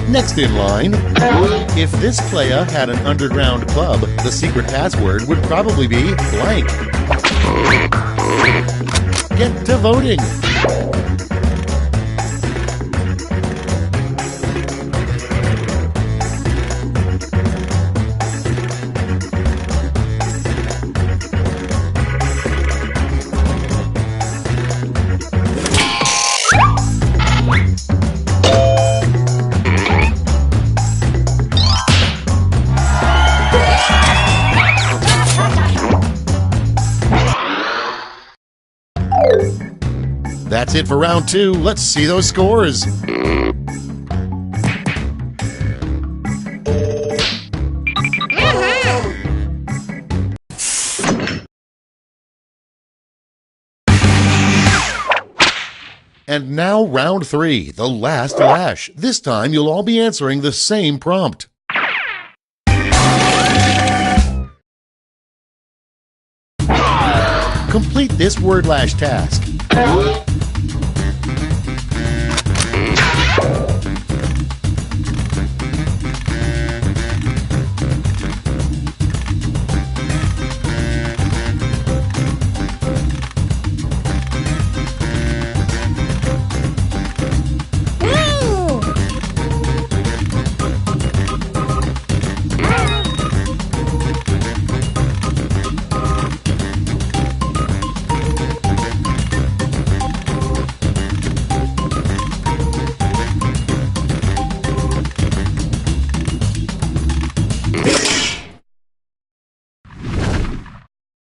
Next in line, if this playa had an underground club, the secret password would probably be blank. Get to voting. That's it for round 2. Let's see those scores. And now round 3, the last lash. This time you'll all be answering the same prompt. Complete this word lash task.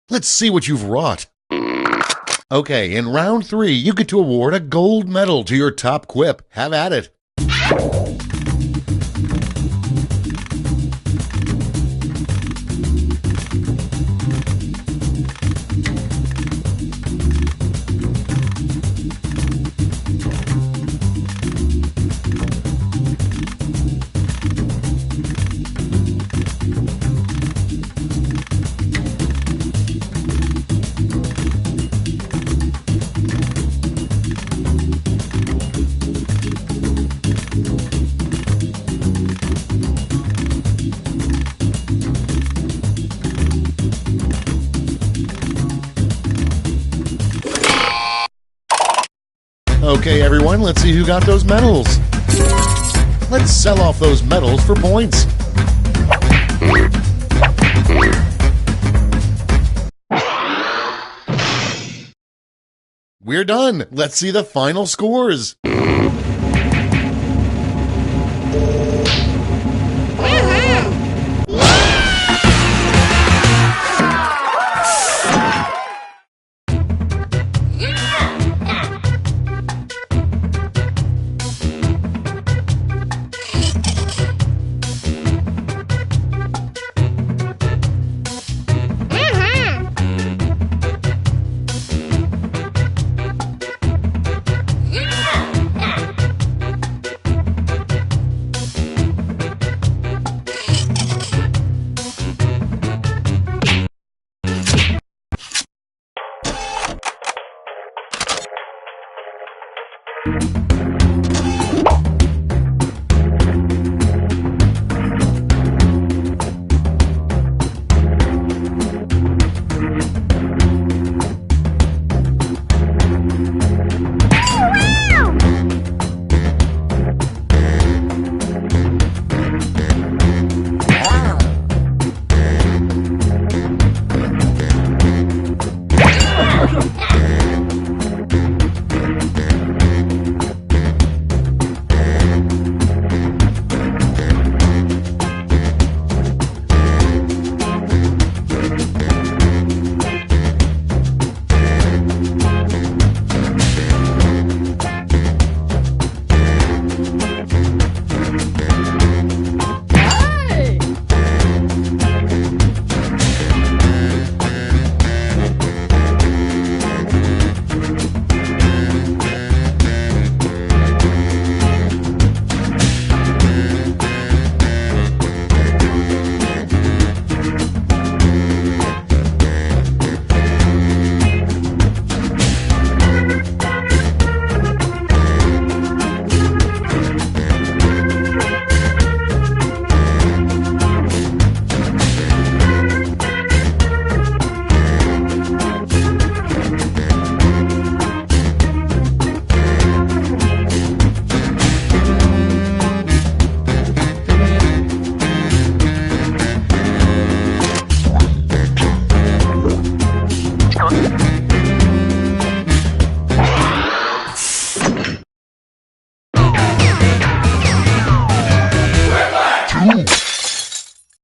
Let's see what you've wrought. Okay, in round 3, you get to award a gold medal to your top quip. Have at it. Okay, everyone, let's see who got those medals. Let's sell off those medals for points. We're done. Let's see the final scores.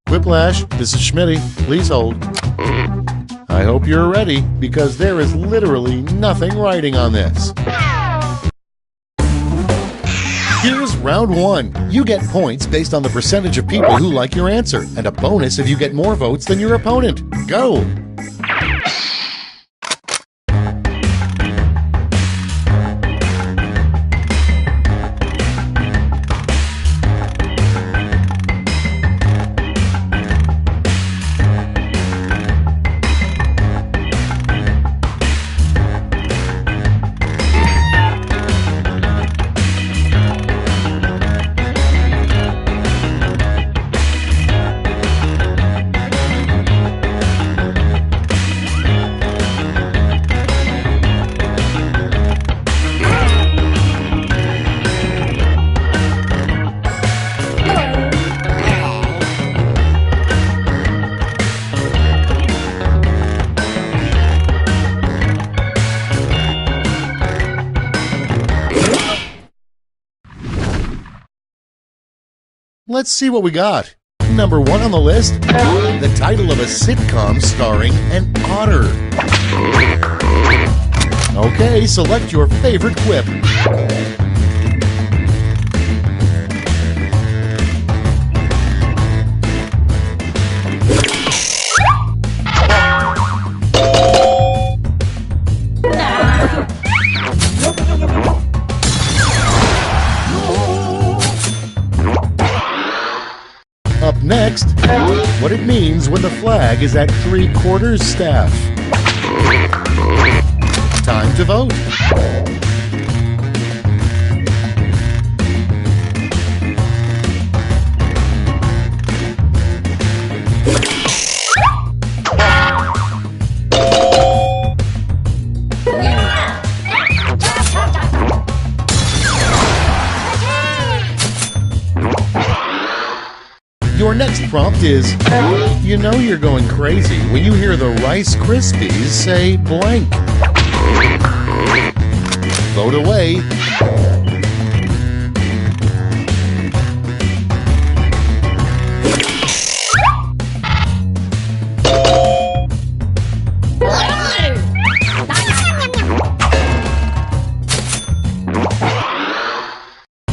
Quiplash, this is Schmitty. Please hold. I hope you're ready, because there is literally nothing writing on this. Here's round 1. You get points based on the percentage of people who like your answer, and a bonus if you get more votes than your opponent. Go! Let's see what we got. Number 1 on the list, the title of a sitcom starring an otter. Okay, select your favorite quip. Up next, what it means when the flag is at 3/4 staff. Time to vote. Your next prompt is, you know you're going crazy when you hear the Rice Krispies say blank. Vote away.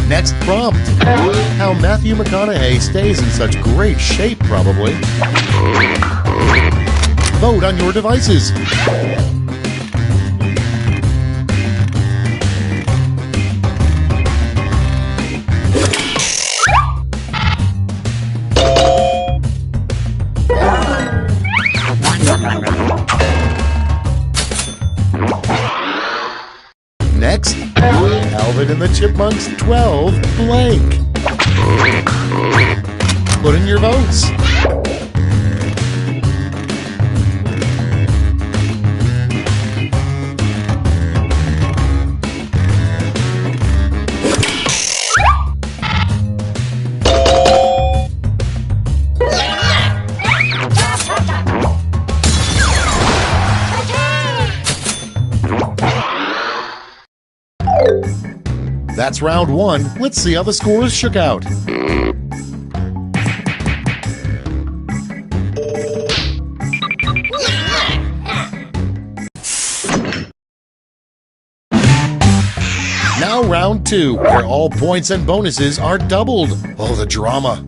Next prompt. How Matthew McConaughey stays in such great shape, probably. Vote on your devices. Next, Alvin and the Chipmunks 12 blank. Put in your votes. That's round 1. Let's see how the scores shook out. Now round 2, where all points and bonuses are doubled. Oh, the drama.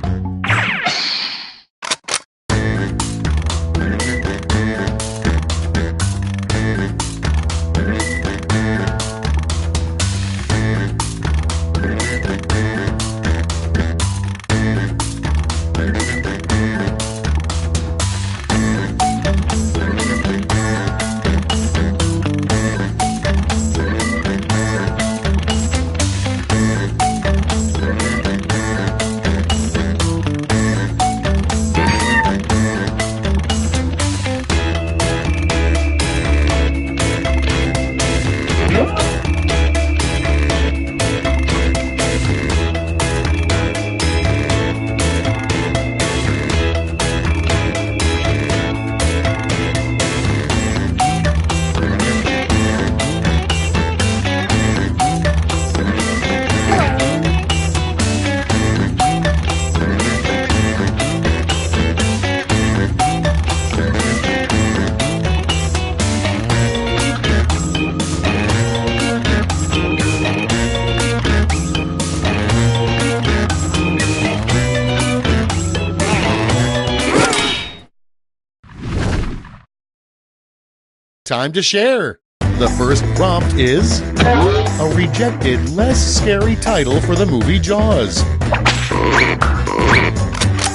time to share. The first prompt is a rejected, less scary title for the movie Jaws.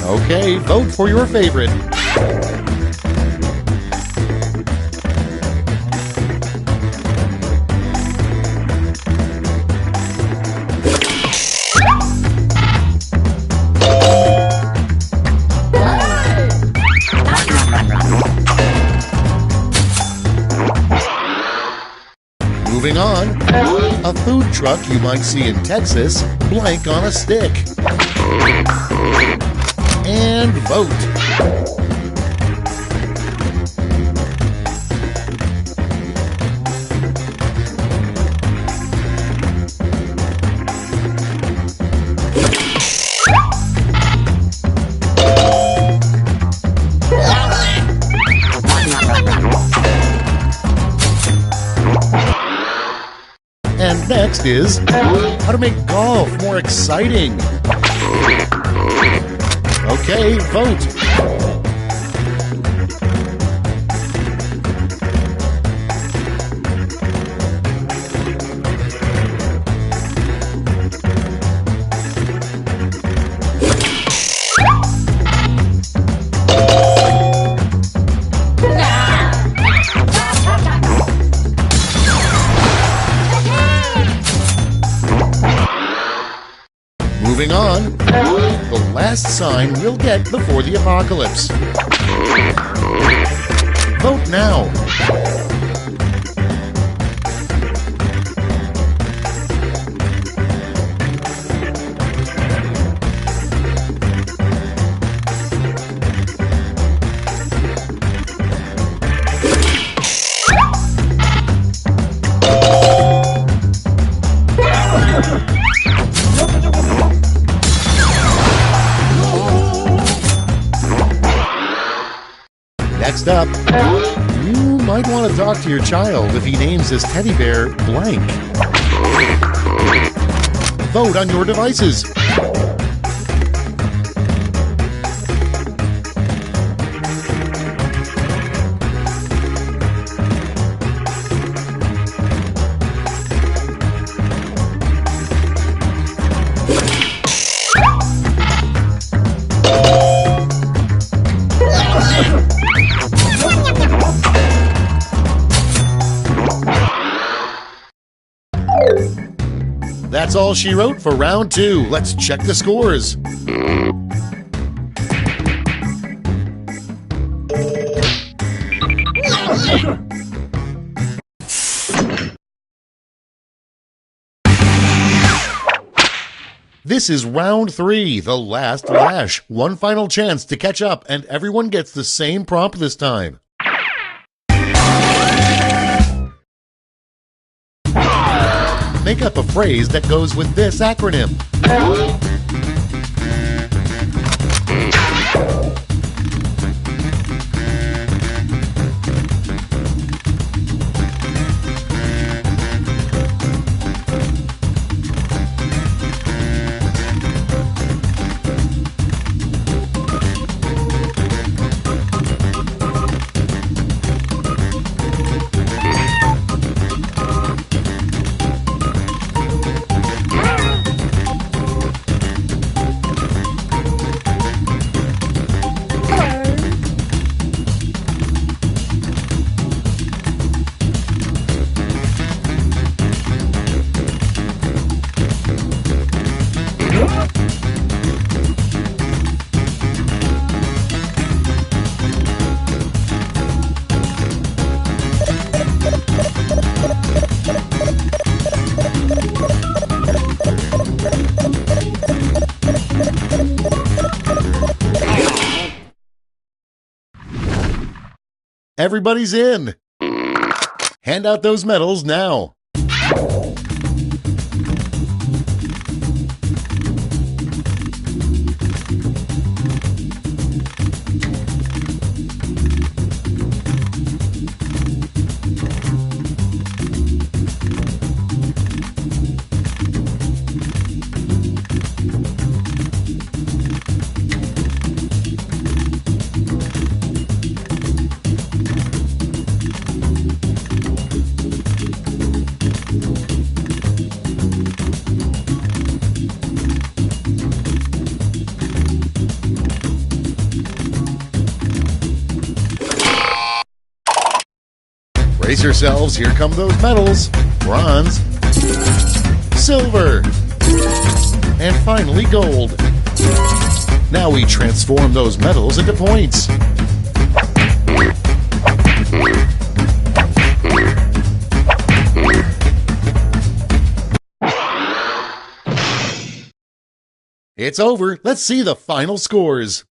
Okay, vote for your favorite. Moving on, a food truck you might see in Texas, blank on a stick. And vote. And next is how to make golf more exciting. Okay, vote. Moving on, the last sign we'll get before the apocalypse. Vote now. Next up, you might want to talk to your child if he names his teddy bear blank. Vote on your devices. That's all she wrote for round 2. Let's check the scores. This is round 3, the last lash. One final chance to catch up, and everyone gets the same prompt this time. Make up a phrase that goes with this acronym. Everybody's in. Hand out those medals now. Brace yourselves, here come those medals. Bronze, silver, and finally gold. Now we transform those medals into points. It's over. Let's see the final scores.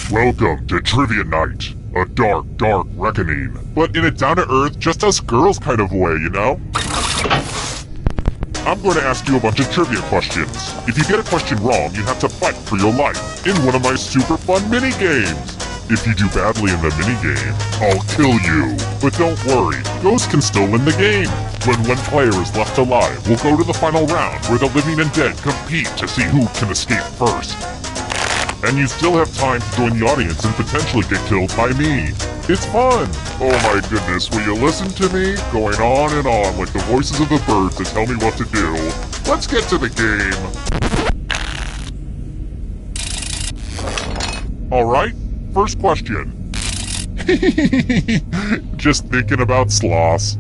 Welcome to Trivia Night, a dark, dark reckoning, but in a down-to-earth, just-us girls kind of way, you know? I'm going to ask you a bunch of trivia questions. If you get a question wrong, you have to fight for your life in one of my super fun mini-games. If you do badly in the mini-game, I'll kill you. But don't worry, ghosts can still win the game. When one player is left alive, we'll go to the final round where the living and dead compete to see who can escape first. And you still have time to join the audience and potentially get killed by me. It's fun! Oh my goodness, will you listen to me? Going on and on like the voices of the birds that tell me what to do. Let's get to the game! Alright, first question. Just thinking about sloths.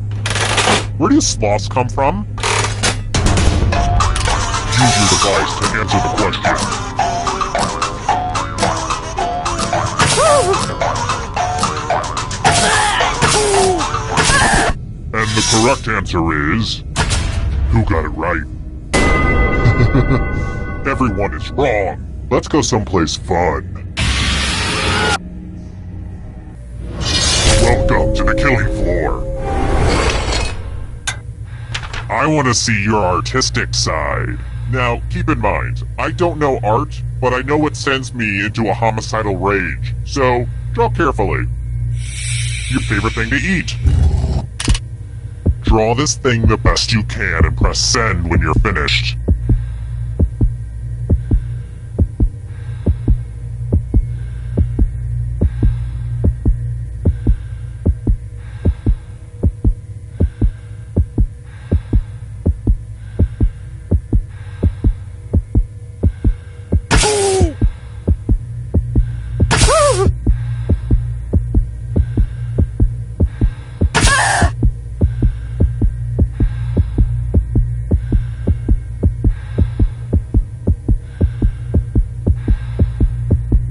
Where do sloths come from? use your device to answer the question. And the correct answer is... Who got it right? Everyone is wrong. Let's go someplace fun. Welcome to the killing floor. I want to see your artistic side. Now, keep in mind, I don't know art, but I know it sends me into a homicidal rage. So, draw carefully. Your favorite thing to eat. Draw this thing the best you can and press send when you're finished.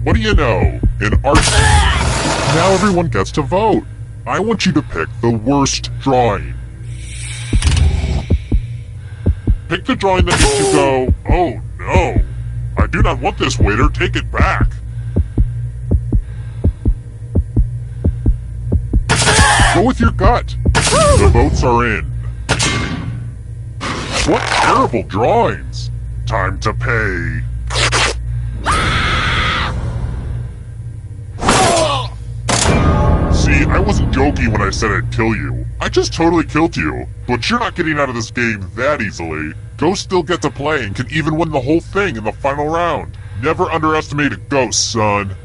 What do you know? In art... Now everyone gets to vote. I want you to pick the worst drawing. Pick the drawing that makes you go, oh no, I do not want this, waiter, take it back. Go with your gut. The votes are in. What terrible drawings. Time to pay. See, I wasn't joking when I said I'd kill you. I just totally killed you. But you're not getting out of this game that easily. Ghosts still get to play and can even win the whole thing in the final round. Never underestimate a ghost, son.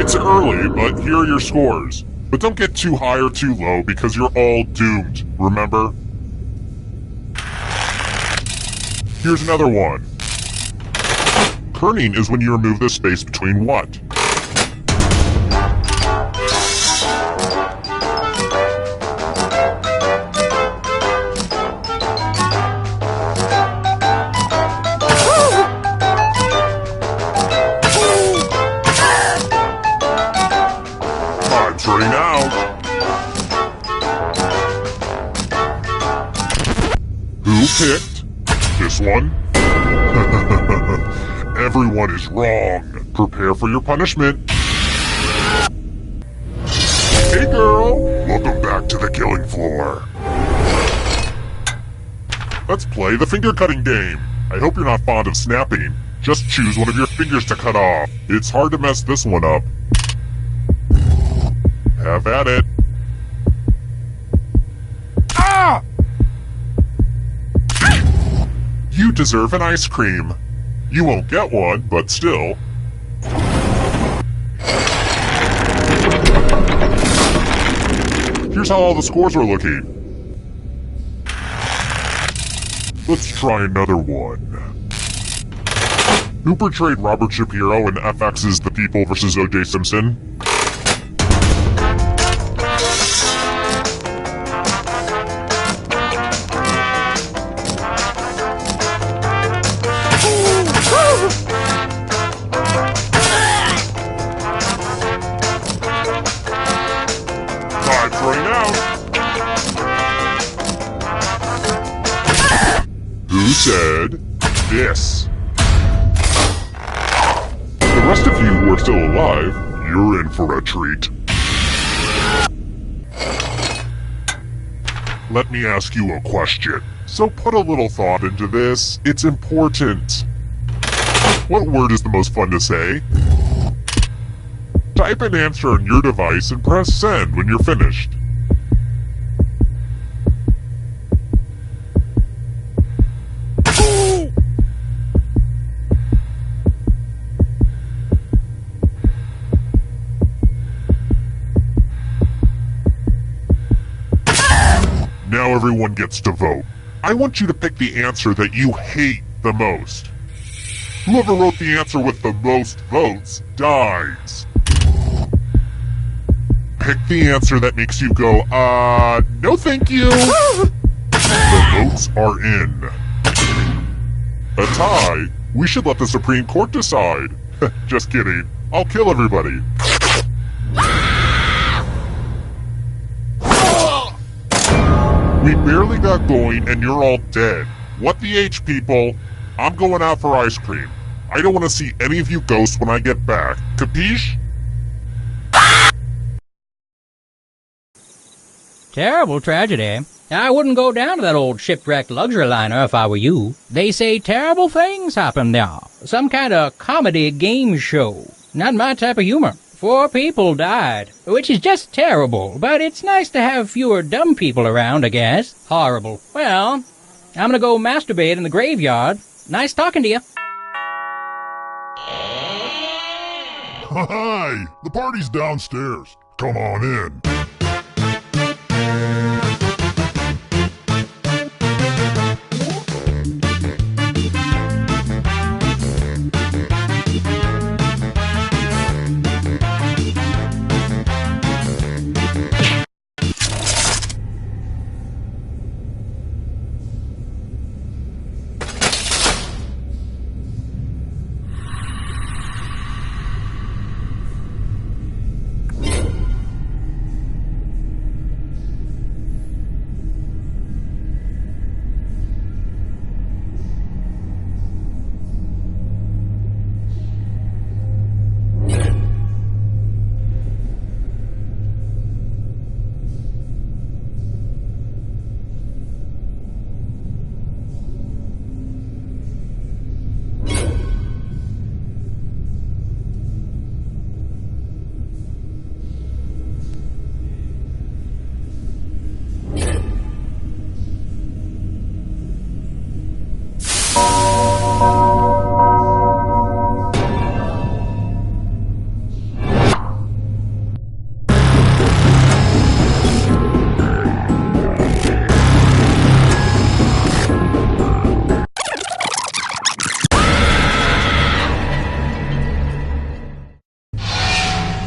It's early, but here are your scores. But don't get too high or too low because you're all doomed, remember? Here's another one. Kerning is when you remove the space between what? Running out. Who picked this one? Everyone is wrong. Prepare for your punishment. Hey girl, welcome back to the killing floor. Let's play the finger cutting game. I hope you're not fond of snapping. Just choose one of your fingers to cut off. It's hard to mess this one up. Have at it. Ah! You deserve an ice cream. You won't get one, but still. Here's how all the scores are looking. Let's try another one. Who portrayed Robert Shapiro in FX's The People vs. O.J. Simpson? Time's running out. Who said this? The rest of you who are still alive, you're in for a treat. Let me ask you a question. So put a little thought into this. It's important. What word is the most fun to say? Type an answer on your device and press send when you're finished. Now everyone gets to vote. I want you to pick the answer that you hate the most. Whoever wrote the answer with the most votes dies. Pick the answer that makes you go, no thank you. The chipmunks are in. A tie? We should let the Supreme Court decide. Just kidding. I'll kill everybody. We barely got going and you're all dead. What the H, people? I'm going out for ice cream. I don't want to see any of you ghosts when I get back. Capiche? Terrible tragedy. I wouldn't go down to that old shipwrecked luxury liner if I were you. They say terrible things happen there. Some kind of comedy game show. Not my type of humor. 4 people died, which is just terrible, but it's nice to have fewer dumb people around, I guess. Horrible. Well, I'm gonna go masturbate in the graveyard. Nice talking to you. Hi! The party's downstairs. Come on in.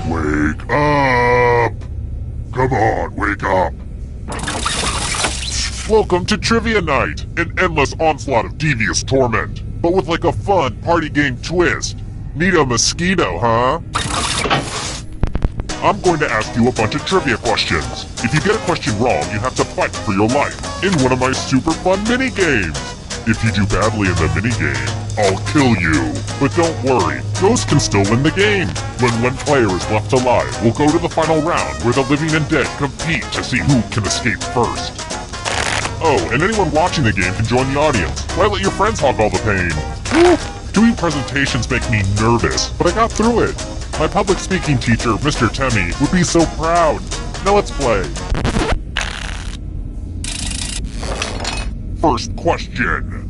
Wake up! Come on, wake up! Welcome to Trivia Night, an endless onslaught of devious torment, but with like a fun party game twist. Need a mosquito, huh? I'm going to ask you a bunch of trivia questions. If you get a question wrong, you have to fight for your life in one of my super fun mini-games. If you do badly in the mini-game, I'll kill you. But don't worry, ghosts can still win the game. When one player is left alive, we'll go to the final round where the living and dead compete to see who can escape first. Oh, and anyone watching the game can join the audience. Why let your friends hog all the pain? Woo! Doing presentations make me nervous, but I got through it. My public speaking teacher, Mr. Temmie, would be so proud. Now let's play. First question.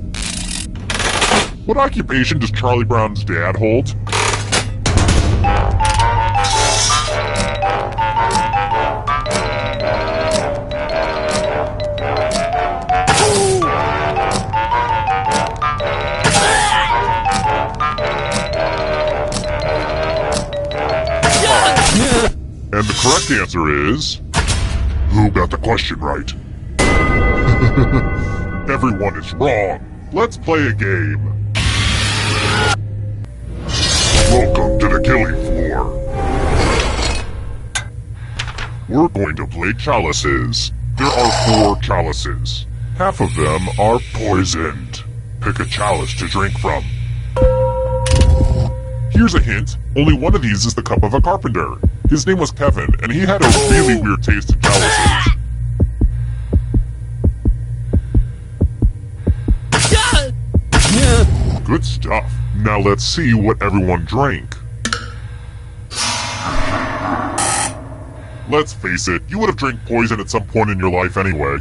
What occupation does Charlie Brown's dad hold? And the correct answer is... Who got the question right? Everyone is wrong. Let's play a game. Welcome to the killing floor. We're going to play chalices. There are 4 chalices. Half of them are poisoned. Pick a chalice to drink from. Here's a hint. Only one of these is the cup of a carpenter. His name was Kevin, and he had a really weird taste in chalices. Good stuff. Now let's see what everyone drank. Let's face it, you would have drank poison at some point in your life anyway.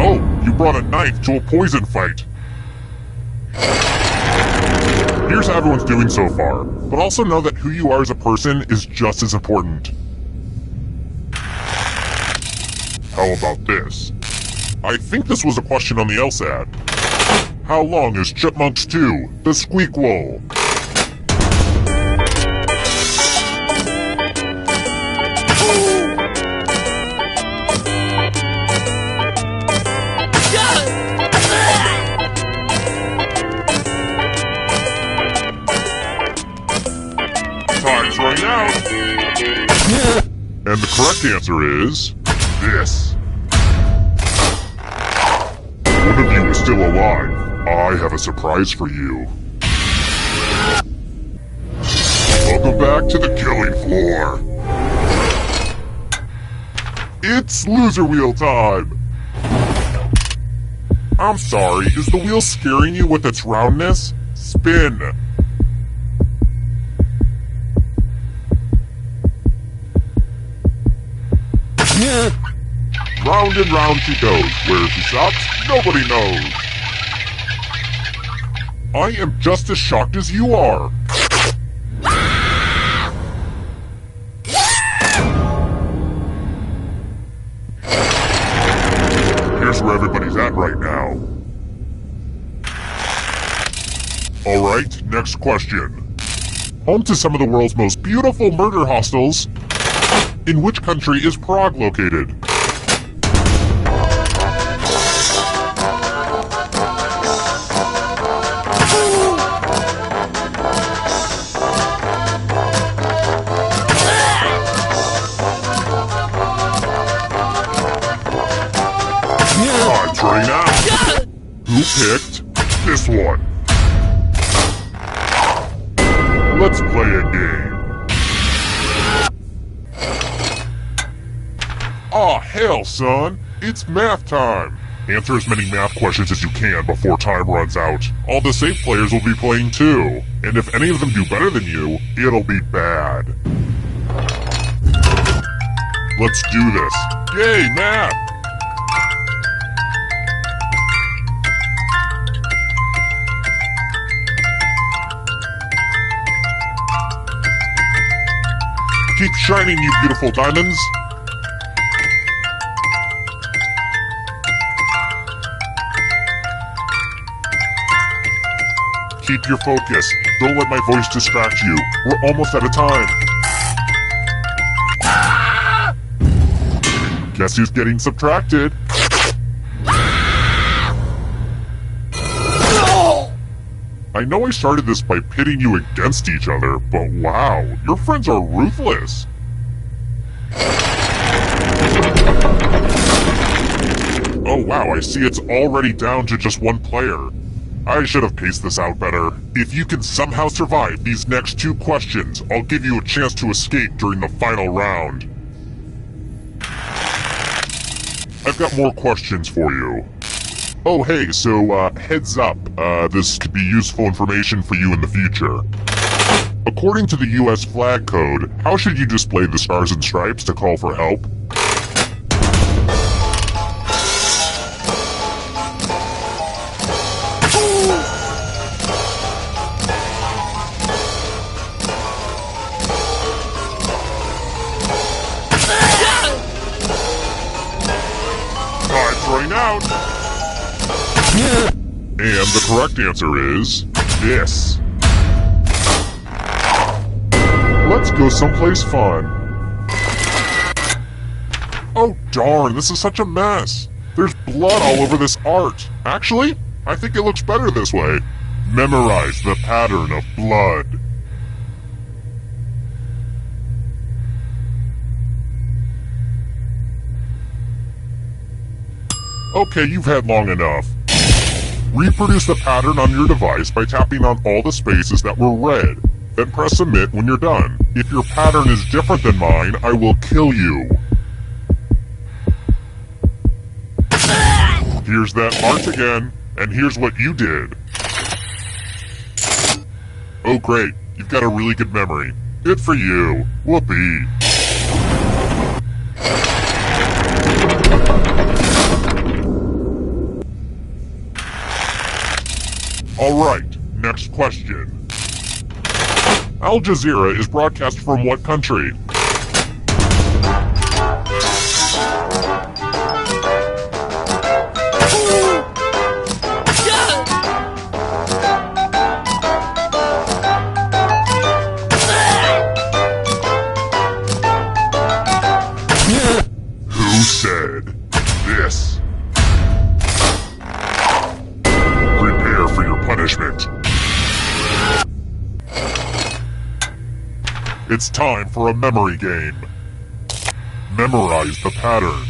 Oh, you brought a knife to a poison fight. Here's how everyone's doing so far, but also know that who you are as a person is just as important. How about this? I think this was a question on the LSAT. How long is Chipmunks 2, the Squeakquel? Time's running out. And the correct answer is this. One of you is still alive. I have a surprise for you. Welcome back to the killing floor. It's loser wheel time. I'm sorry, is the wheel scaring you with its roundness? Spin. Round and round she goes. Where she stops, nobody knows. I am just as shocked as you are. Here's where everybody's at right now. Alright, next question. Home to some of the world's most beautiful murder hostels, in which country is Prague located? Time's running out. Who picked this one? Let's play a game. Aw, hell, son. It's math time. Answer as many math questions as you can before time runs out. All the safe players will be playing too. And if any of them do better than you, it'll be bad. Let's do this. Yay, math! Keep shining, you beautiful diamonds! Keep your focus. Don't let my voice distract you. We're almost out of time. Guess who's getting subtracted? I know I started this by pitting you against each other, but wow, your friends are ruthless. Oh wow, I see it's already down to just one player. I should have paced this out better. If you can somehow survive these next 2 questions, I'll give you a chance to escape during the final round. I've got more questions for you. Oh hey, so heads up, this could be useful information for you in the future. According to the US flag code, how should you display the stars and stripes to call for help? Time's running out! And the correct answer is this. Let's go someplace fun. Oh darn, this is such a mess. There's blood all over this art. Actually, I think it looks better this way. Memorize the pattern of blood. Okay, you've had long enough. Reproduce the pattern on your device by tapping on all the spaces that were red. Then press submit when you're done. If your pattern is different than mine, I will kill you. Here's that art again, and here's what you did. Oh great, you've got a really good memory. Good for you. Whoopee. Alright, next question. Al Jazeera is broadcast from what country? Who said this? Prepare for your punishment. It's time for a memory game. Memorize the pattern.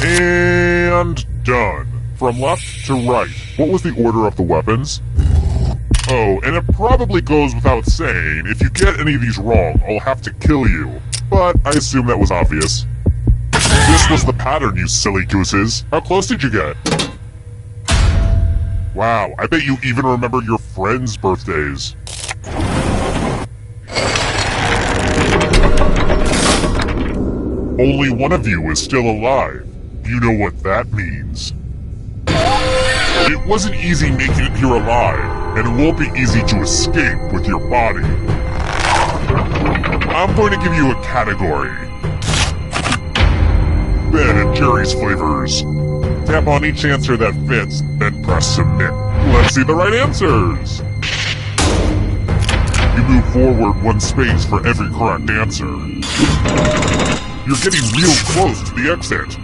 And done. From left to right. What was the order of the weapons? Oh, and it probably goes without saying, if you get any of these wrong, I'll have to kill you. But I assume that was obvious. This was the pattern, you silly gooses. How close did you get? Wow, I bet you even remember your friends' birthdays. Only one of you is still alive. You know what that means. It wasn't easy making it here alive, and it won't be easy to escape with your body. I'm going to give you a category. Ben and Jerry's flavors. Tap on each answer that fits, then press submit. Let's see the right answers! You move forward 1 space for every correct answer. You're getting real close to the exit.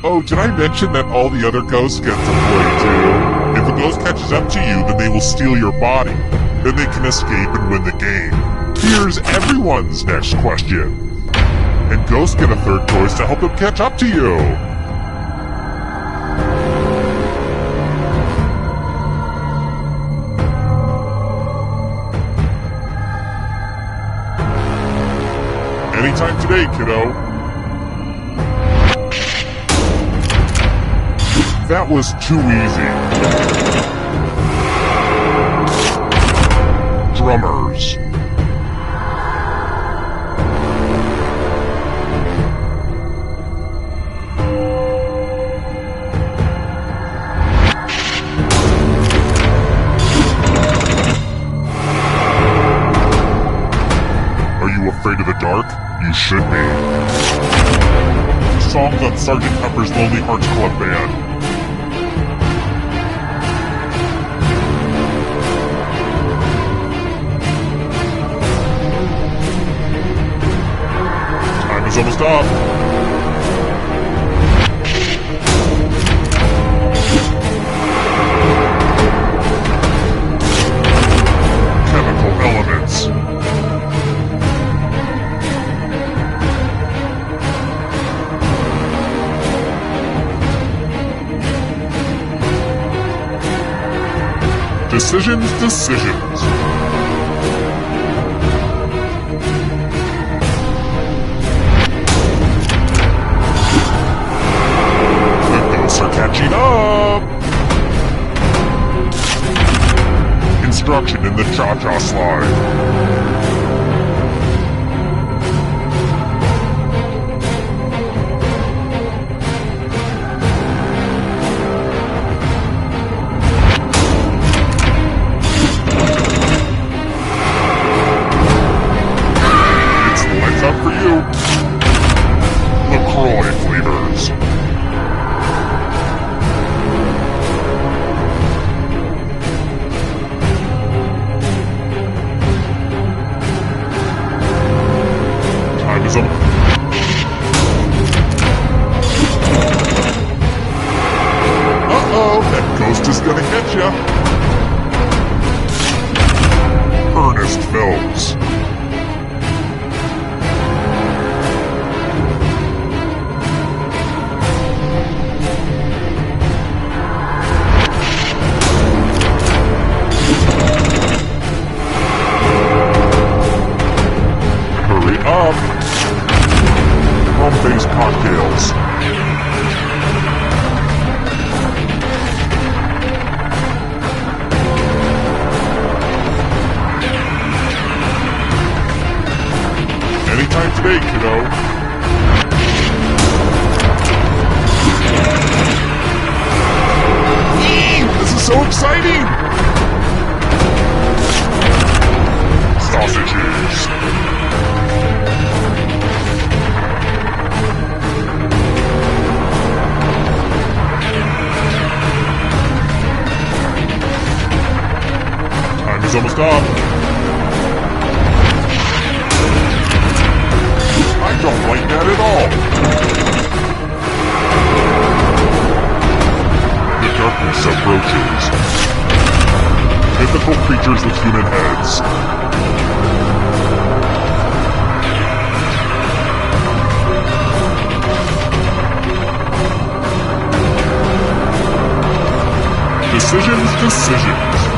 Oh, did I mention that all the other ghosts get to play too? If a ghost catches up to you, then they will steal your body. Then they can escape and win the game. Here's everyone's next question. And ghosts get a third choice to help them catch up to you. Anytime today, kiddo. That was too easy. Drummers. Are you afraid of the dark? You should be. Songs on Sgt. Pepper's Lonely Hearts Club Band. Time is almost up. Chemical elements. Decisions. The ghosts are catching up. Instruction in the cha-cha slide. Uh-oh, that ghost is gonna get ya. Ernest Films. Hurry up. Rum-based cocktails. Anytime today, kiddo. This is so exciting! Sausages. Time is almost up. I don't like that at all. darkness approaches. Mythical creatures with human heads. Decisions.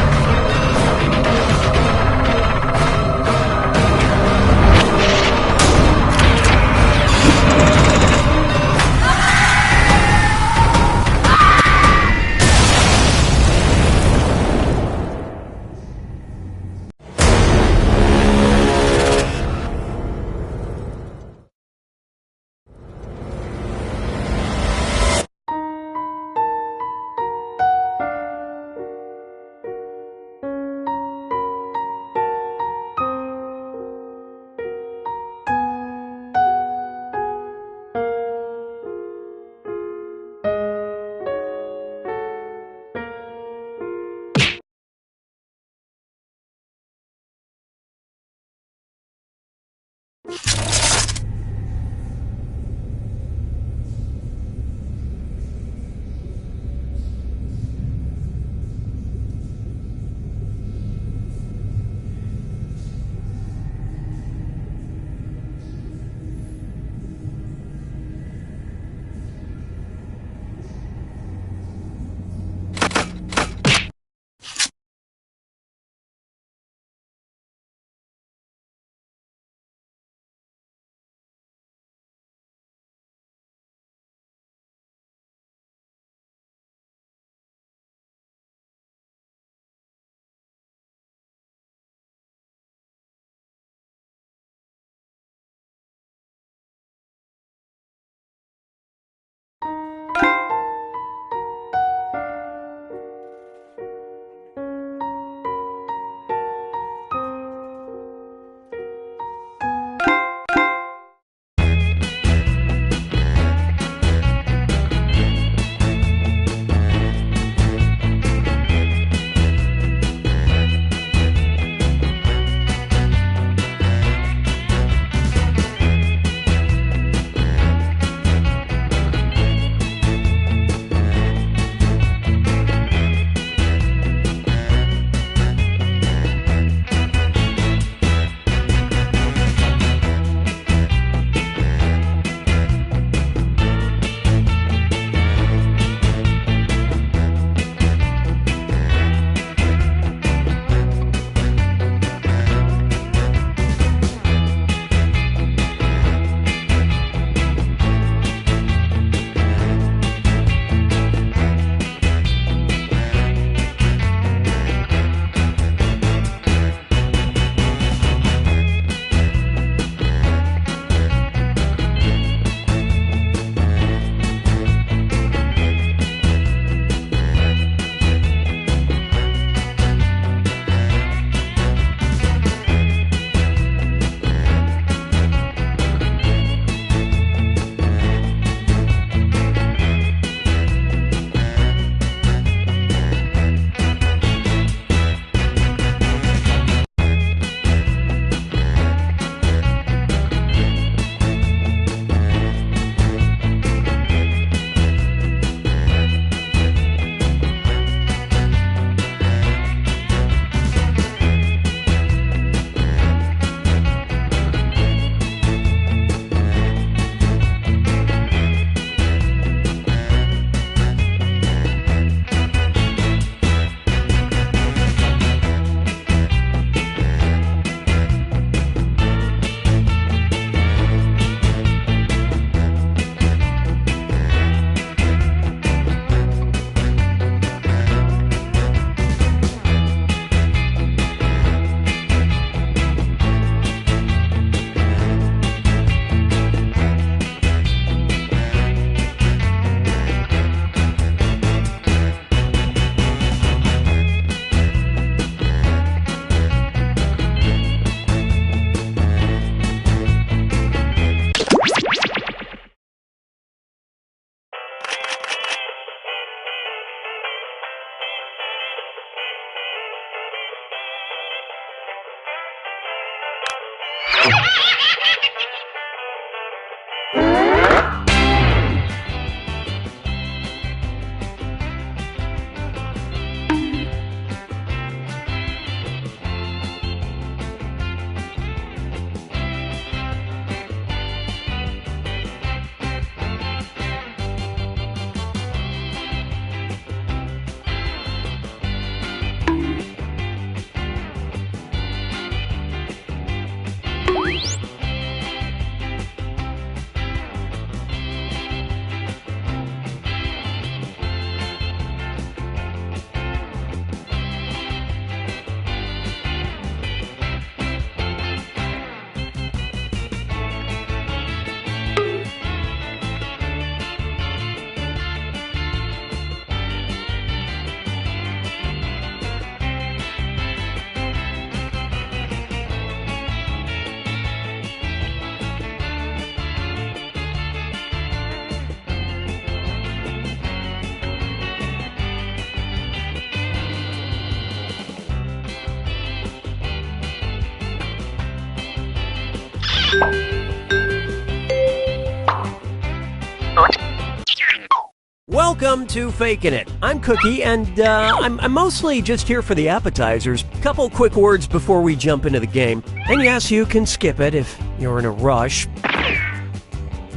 Welcome to Faking It. I'm Cookie, and I'm mostly just here for the appetizers. Couple quick words before we jump into the game. And yes, you can skip it if you're in a rush.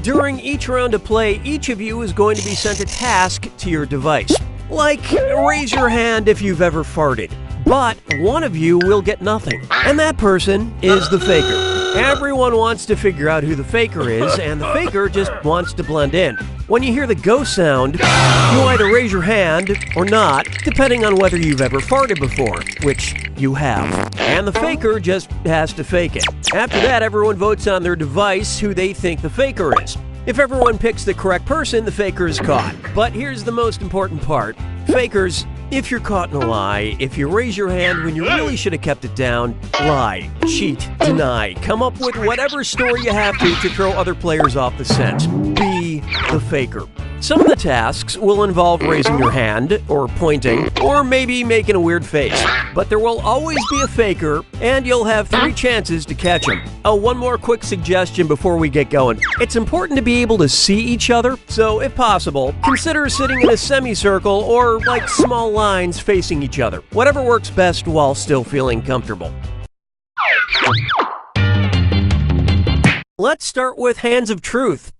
During each round of play, each of you is going to be sent a task to your device. Like, raise your hand if you've ever farted. But one of you will get nothing. And that person is the faker. Everyone wants to figure out who the faker is, and the faker just wants to blend in. When you hear the go sound, you either raise your hand or not, depending on whether you've ever farted before, which you have. And the faker just has to fake it. After that, everyone votes on their device who they think the faker is. If everyone picks the correct person, the faker is caught. But here's the most important part. Fakers, if you're caught in a lie, if you raise your hand when you really should have kept it down, lie, cheat, deny, come up with whatever story you have to throw other players off the scent. Be the faker. Some of the tasks will involve raising your hand, or pointing, or maybe making a weird face. But there will always be a faker, and you'll have 3 chances to catch him. Oh, one more quick suggestion before we get going. It's important to be able to see each other, so if possible, consider sitting in a semicircle or like small lines facing each other. Whatever works best while still feeling comfortable. Let's start with Hands of Truth.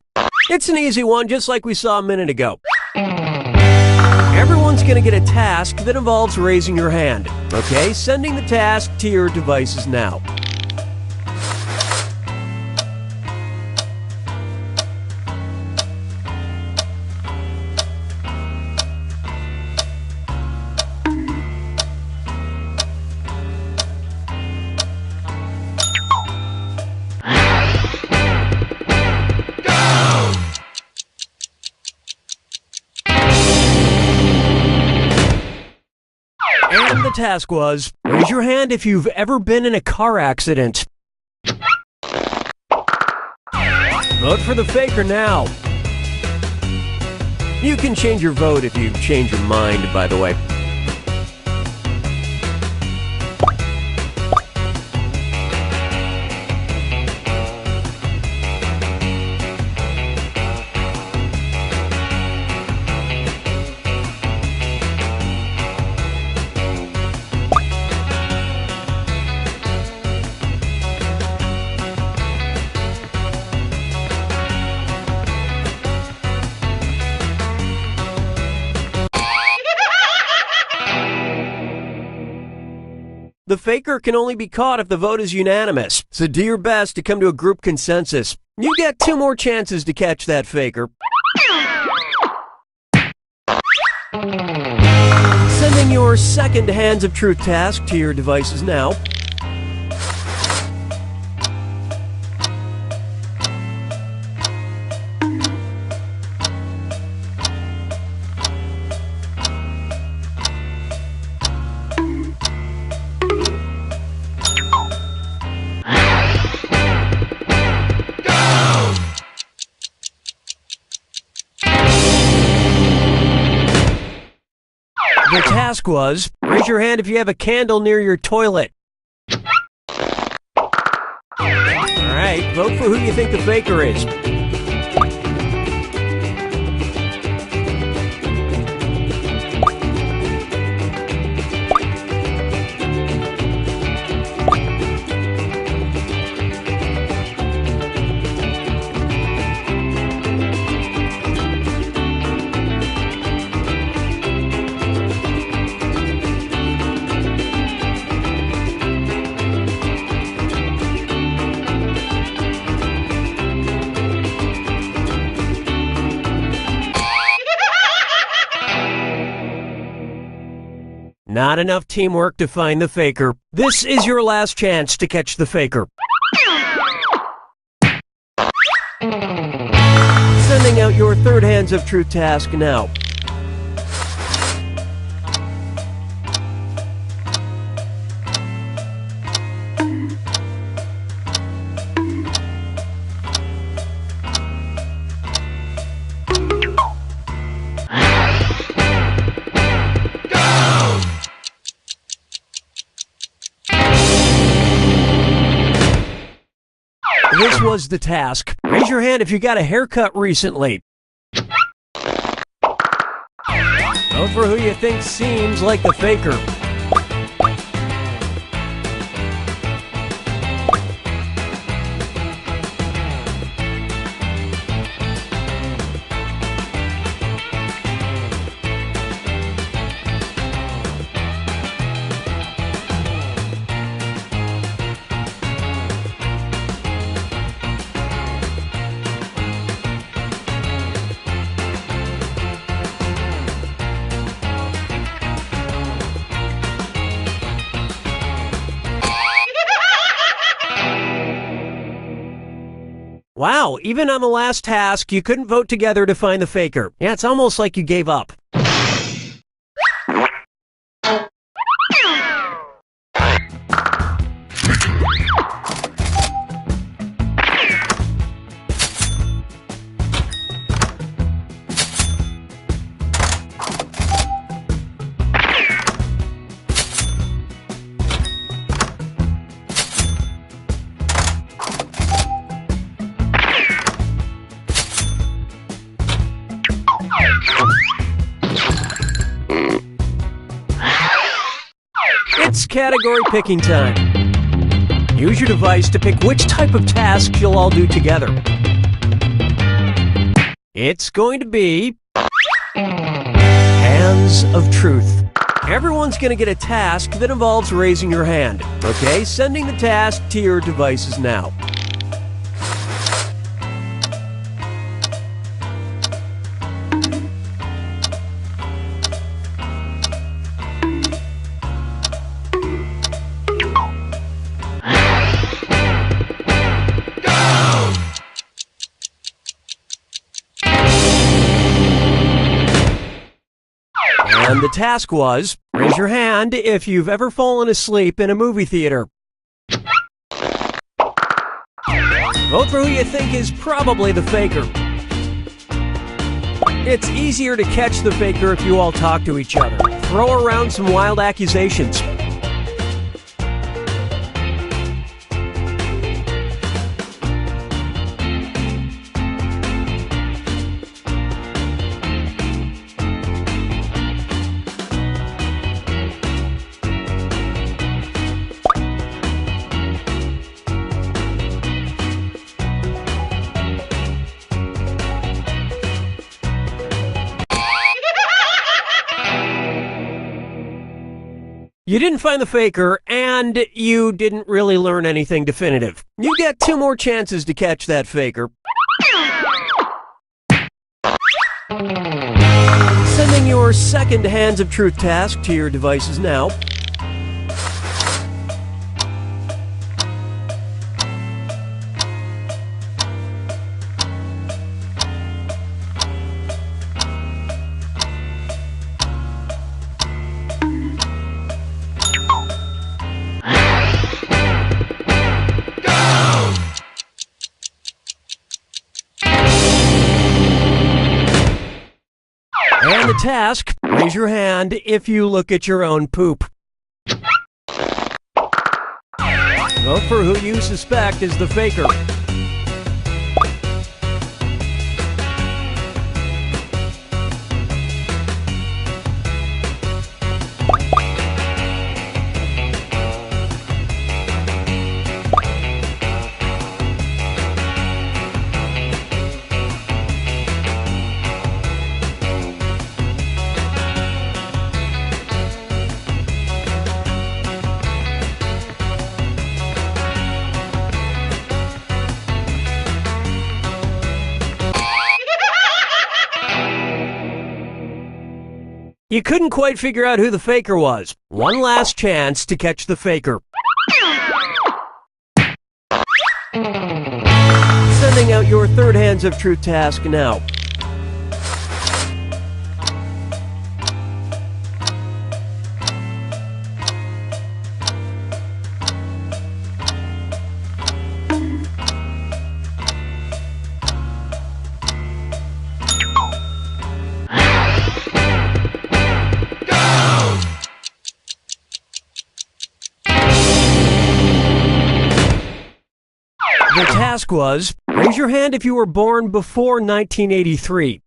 It's an easy one, just like we saw a minute ago. Everyone's going to get a task that involves raising your hand. Okay, sending the task to your devices now. And the task was, raise your hand if you've ever been in a car accident. Vote for the faker now. You can change your vote if you change your mind, by the way. The faker can only be caught if the vote is unanimous, so do your best to come to a group consensus. You get 2 more chances to catch that faker. Sending your second Hands of Truth task to your devices now. The task was, raise your hand if you have a candle near your toilet. Alright, vote for who you think the faker is. Not enough teamwork to find the faker. This is your last chance to catch the faker. Sending out your third Hands of Truth task now. This was the task. Raise your hand if you got a haircut recently. Vote for who you think seems like the faker. Wow, even on the last task, you couldn't vote together to find the faker. Yeah, it's almost like you gave up. It's category picking time. Use your device to pick which type of tasks you'll all do together. It's going to be Hands of Truth. Everyone's going to get a task that involves raising your hand. Okay, sending the task to your devices now. And the task was, raise your hand if you've ever fallen asleep in a movie theater. Vote for who you think is probably the faker. It's easier to catch the faker if you all talk to each other. Throw around some wild accusations. You didn't find the faker, and you didn't really learn anything definitive. You get 2 more chances to catch that faker. Sending your second Hands of Truth task to your devices now. And the task, raise your hand if you look at your own poop. Vote for who you suspect is the faker. You couldn't quite figure out who the faker was. One last chance to catch the faker. Sending out your third Hands of Truth task now. The task was, raise your hand if you were born before 1983.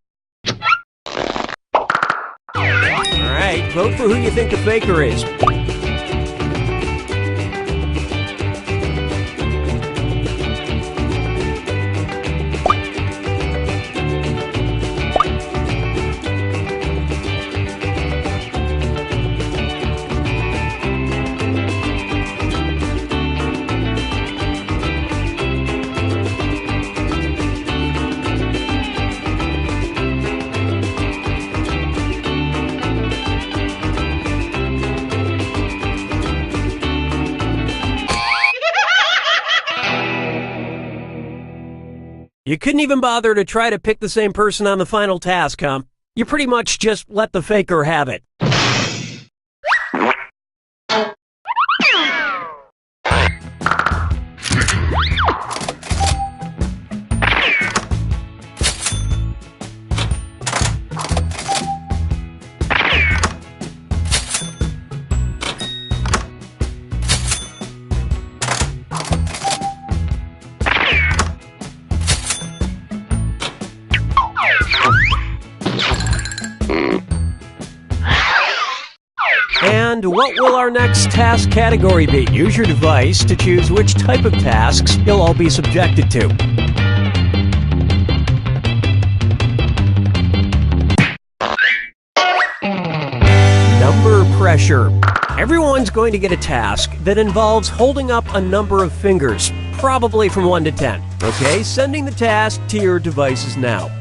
right, vote for who you think the faker is. You couldn't even bother to try to pick the same person on the final task, huh? You pretty much just let the faker have it. And what will our next task category be? Use your device to choose which type of tasks you'll all be subjected to. Number pressure. Everyone's going to get a task that involves holding up a number of fingers, probably from 1 to 10. Okay, sending the task to your devices now.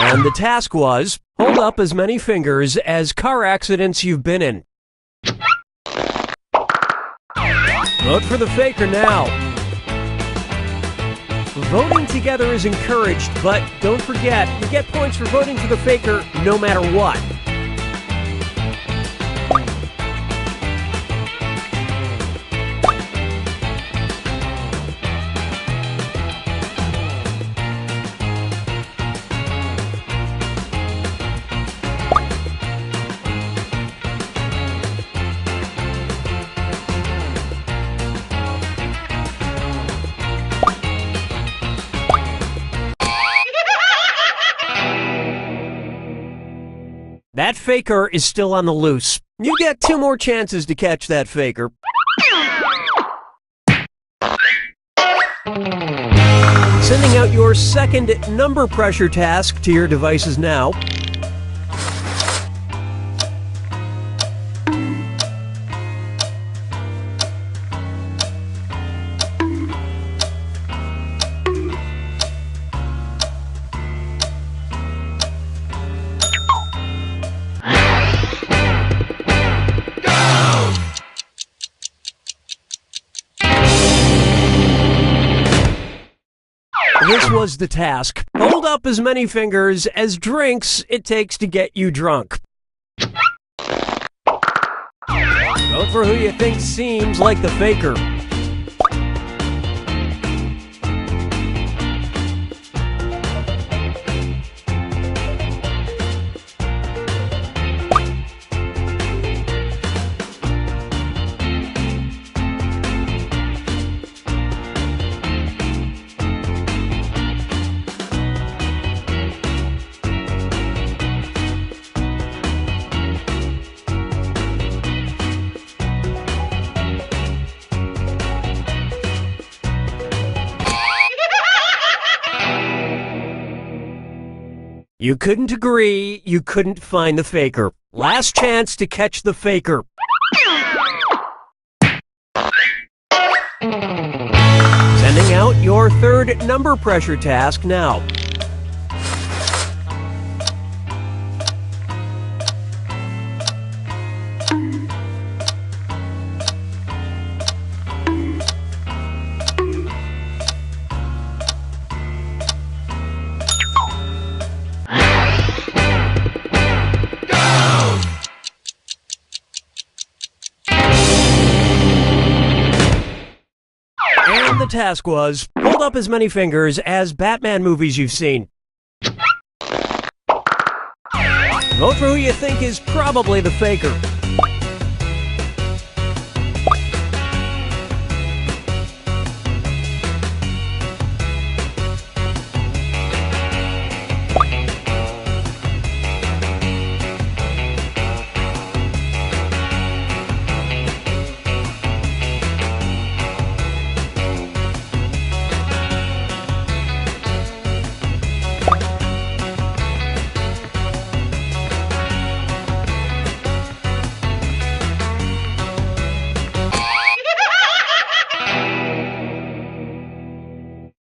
And the task was, hold up as many fingers as car accidents you've been in. Vote for the faker now. Voting together is encouraged, but don't forget, you get points for voting for the faker no matter what. That faker is still on the loose. You get 2 more chances to catch that faker. Sending out your second number pressure task to your devices now. This was the task. Hold up as many fingers as drinks it takes to get you drunk. Vote for who you think seems like the faker. You couldn't agree, you couldn't find the faker. Last chance to catch the faker. Sending out your third number pressure task now. And the task was, hold up as many fingers as Batman movies you've seen. Vote for who you think is probably the faker.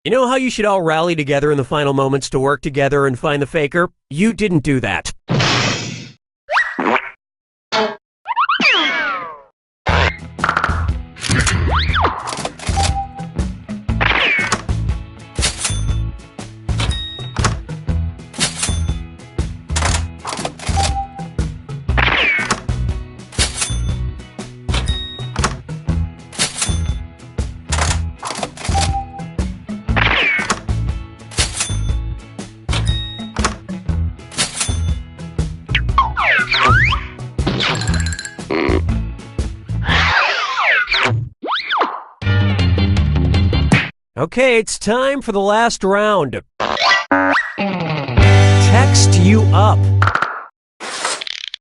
You know how you should all rally together in the final moments to work together and find the faker? You didn't do that. Okay, it's time for the last round. Text you up.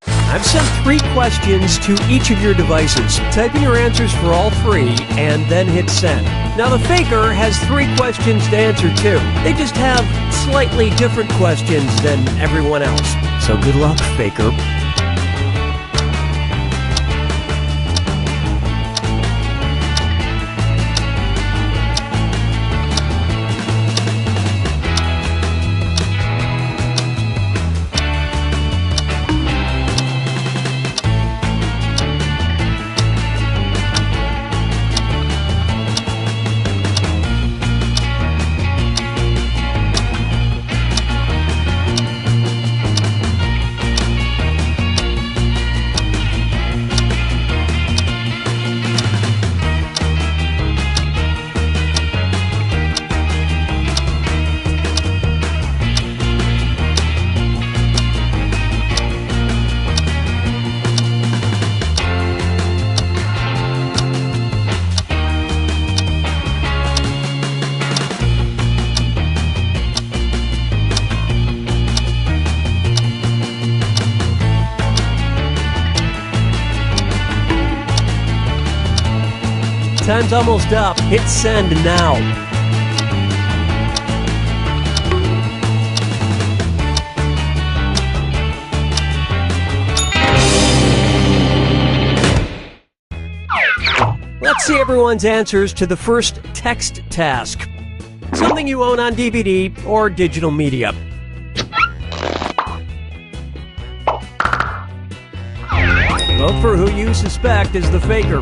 I've sent 3 questions to each of your devices. Type in your answers for all 3 and then hit send. Now the faker has 3 questions to answer too. They just have slightly different questions than everyone else. So good luck, faker. Time's almost up. Hit send now. Let's see everyone's answers to the first text task. Something you own on DVD or digital media. Vote for who you suspect is the faker.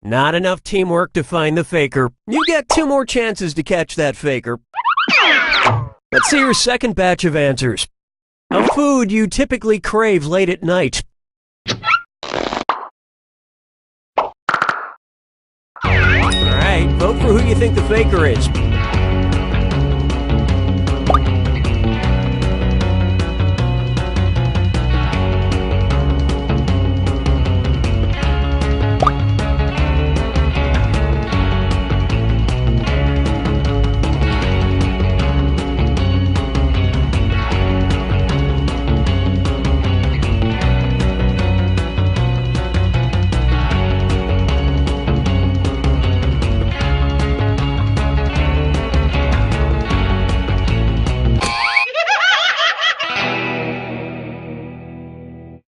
Not enough teamwork to find the faker. You get 2 more chances to catch that faker. Let's see your second batch of answers. A food you typically crave late at night. Alright, vote for who you think the faker is.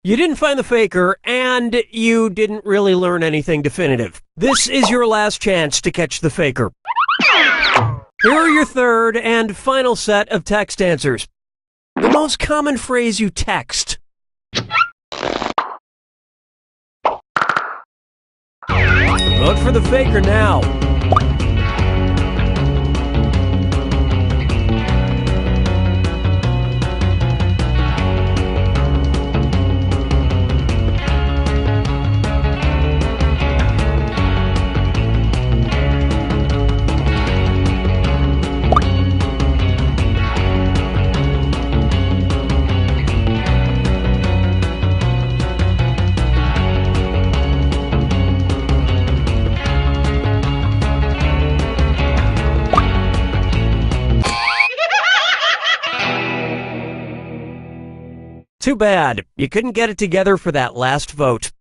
You didn't find the faker, and you didn't really learn anything definitive. This is your last chance to catch the faker. Here are your third and final set of text answers. The most common phrase you text. Vote for the faker now. Too bad. You couldn't get it together for that last vote.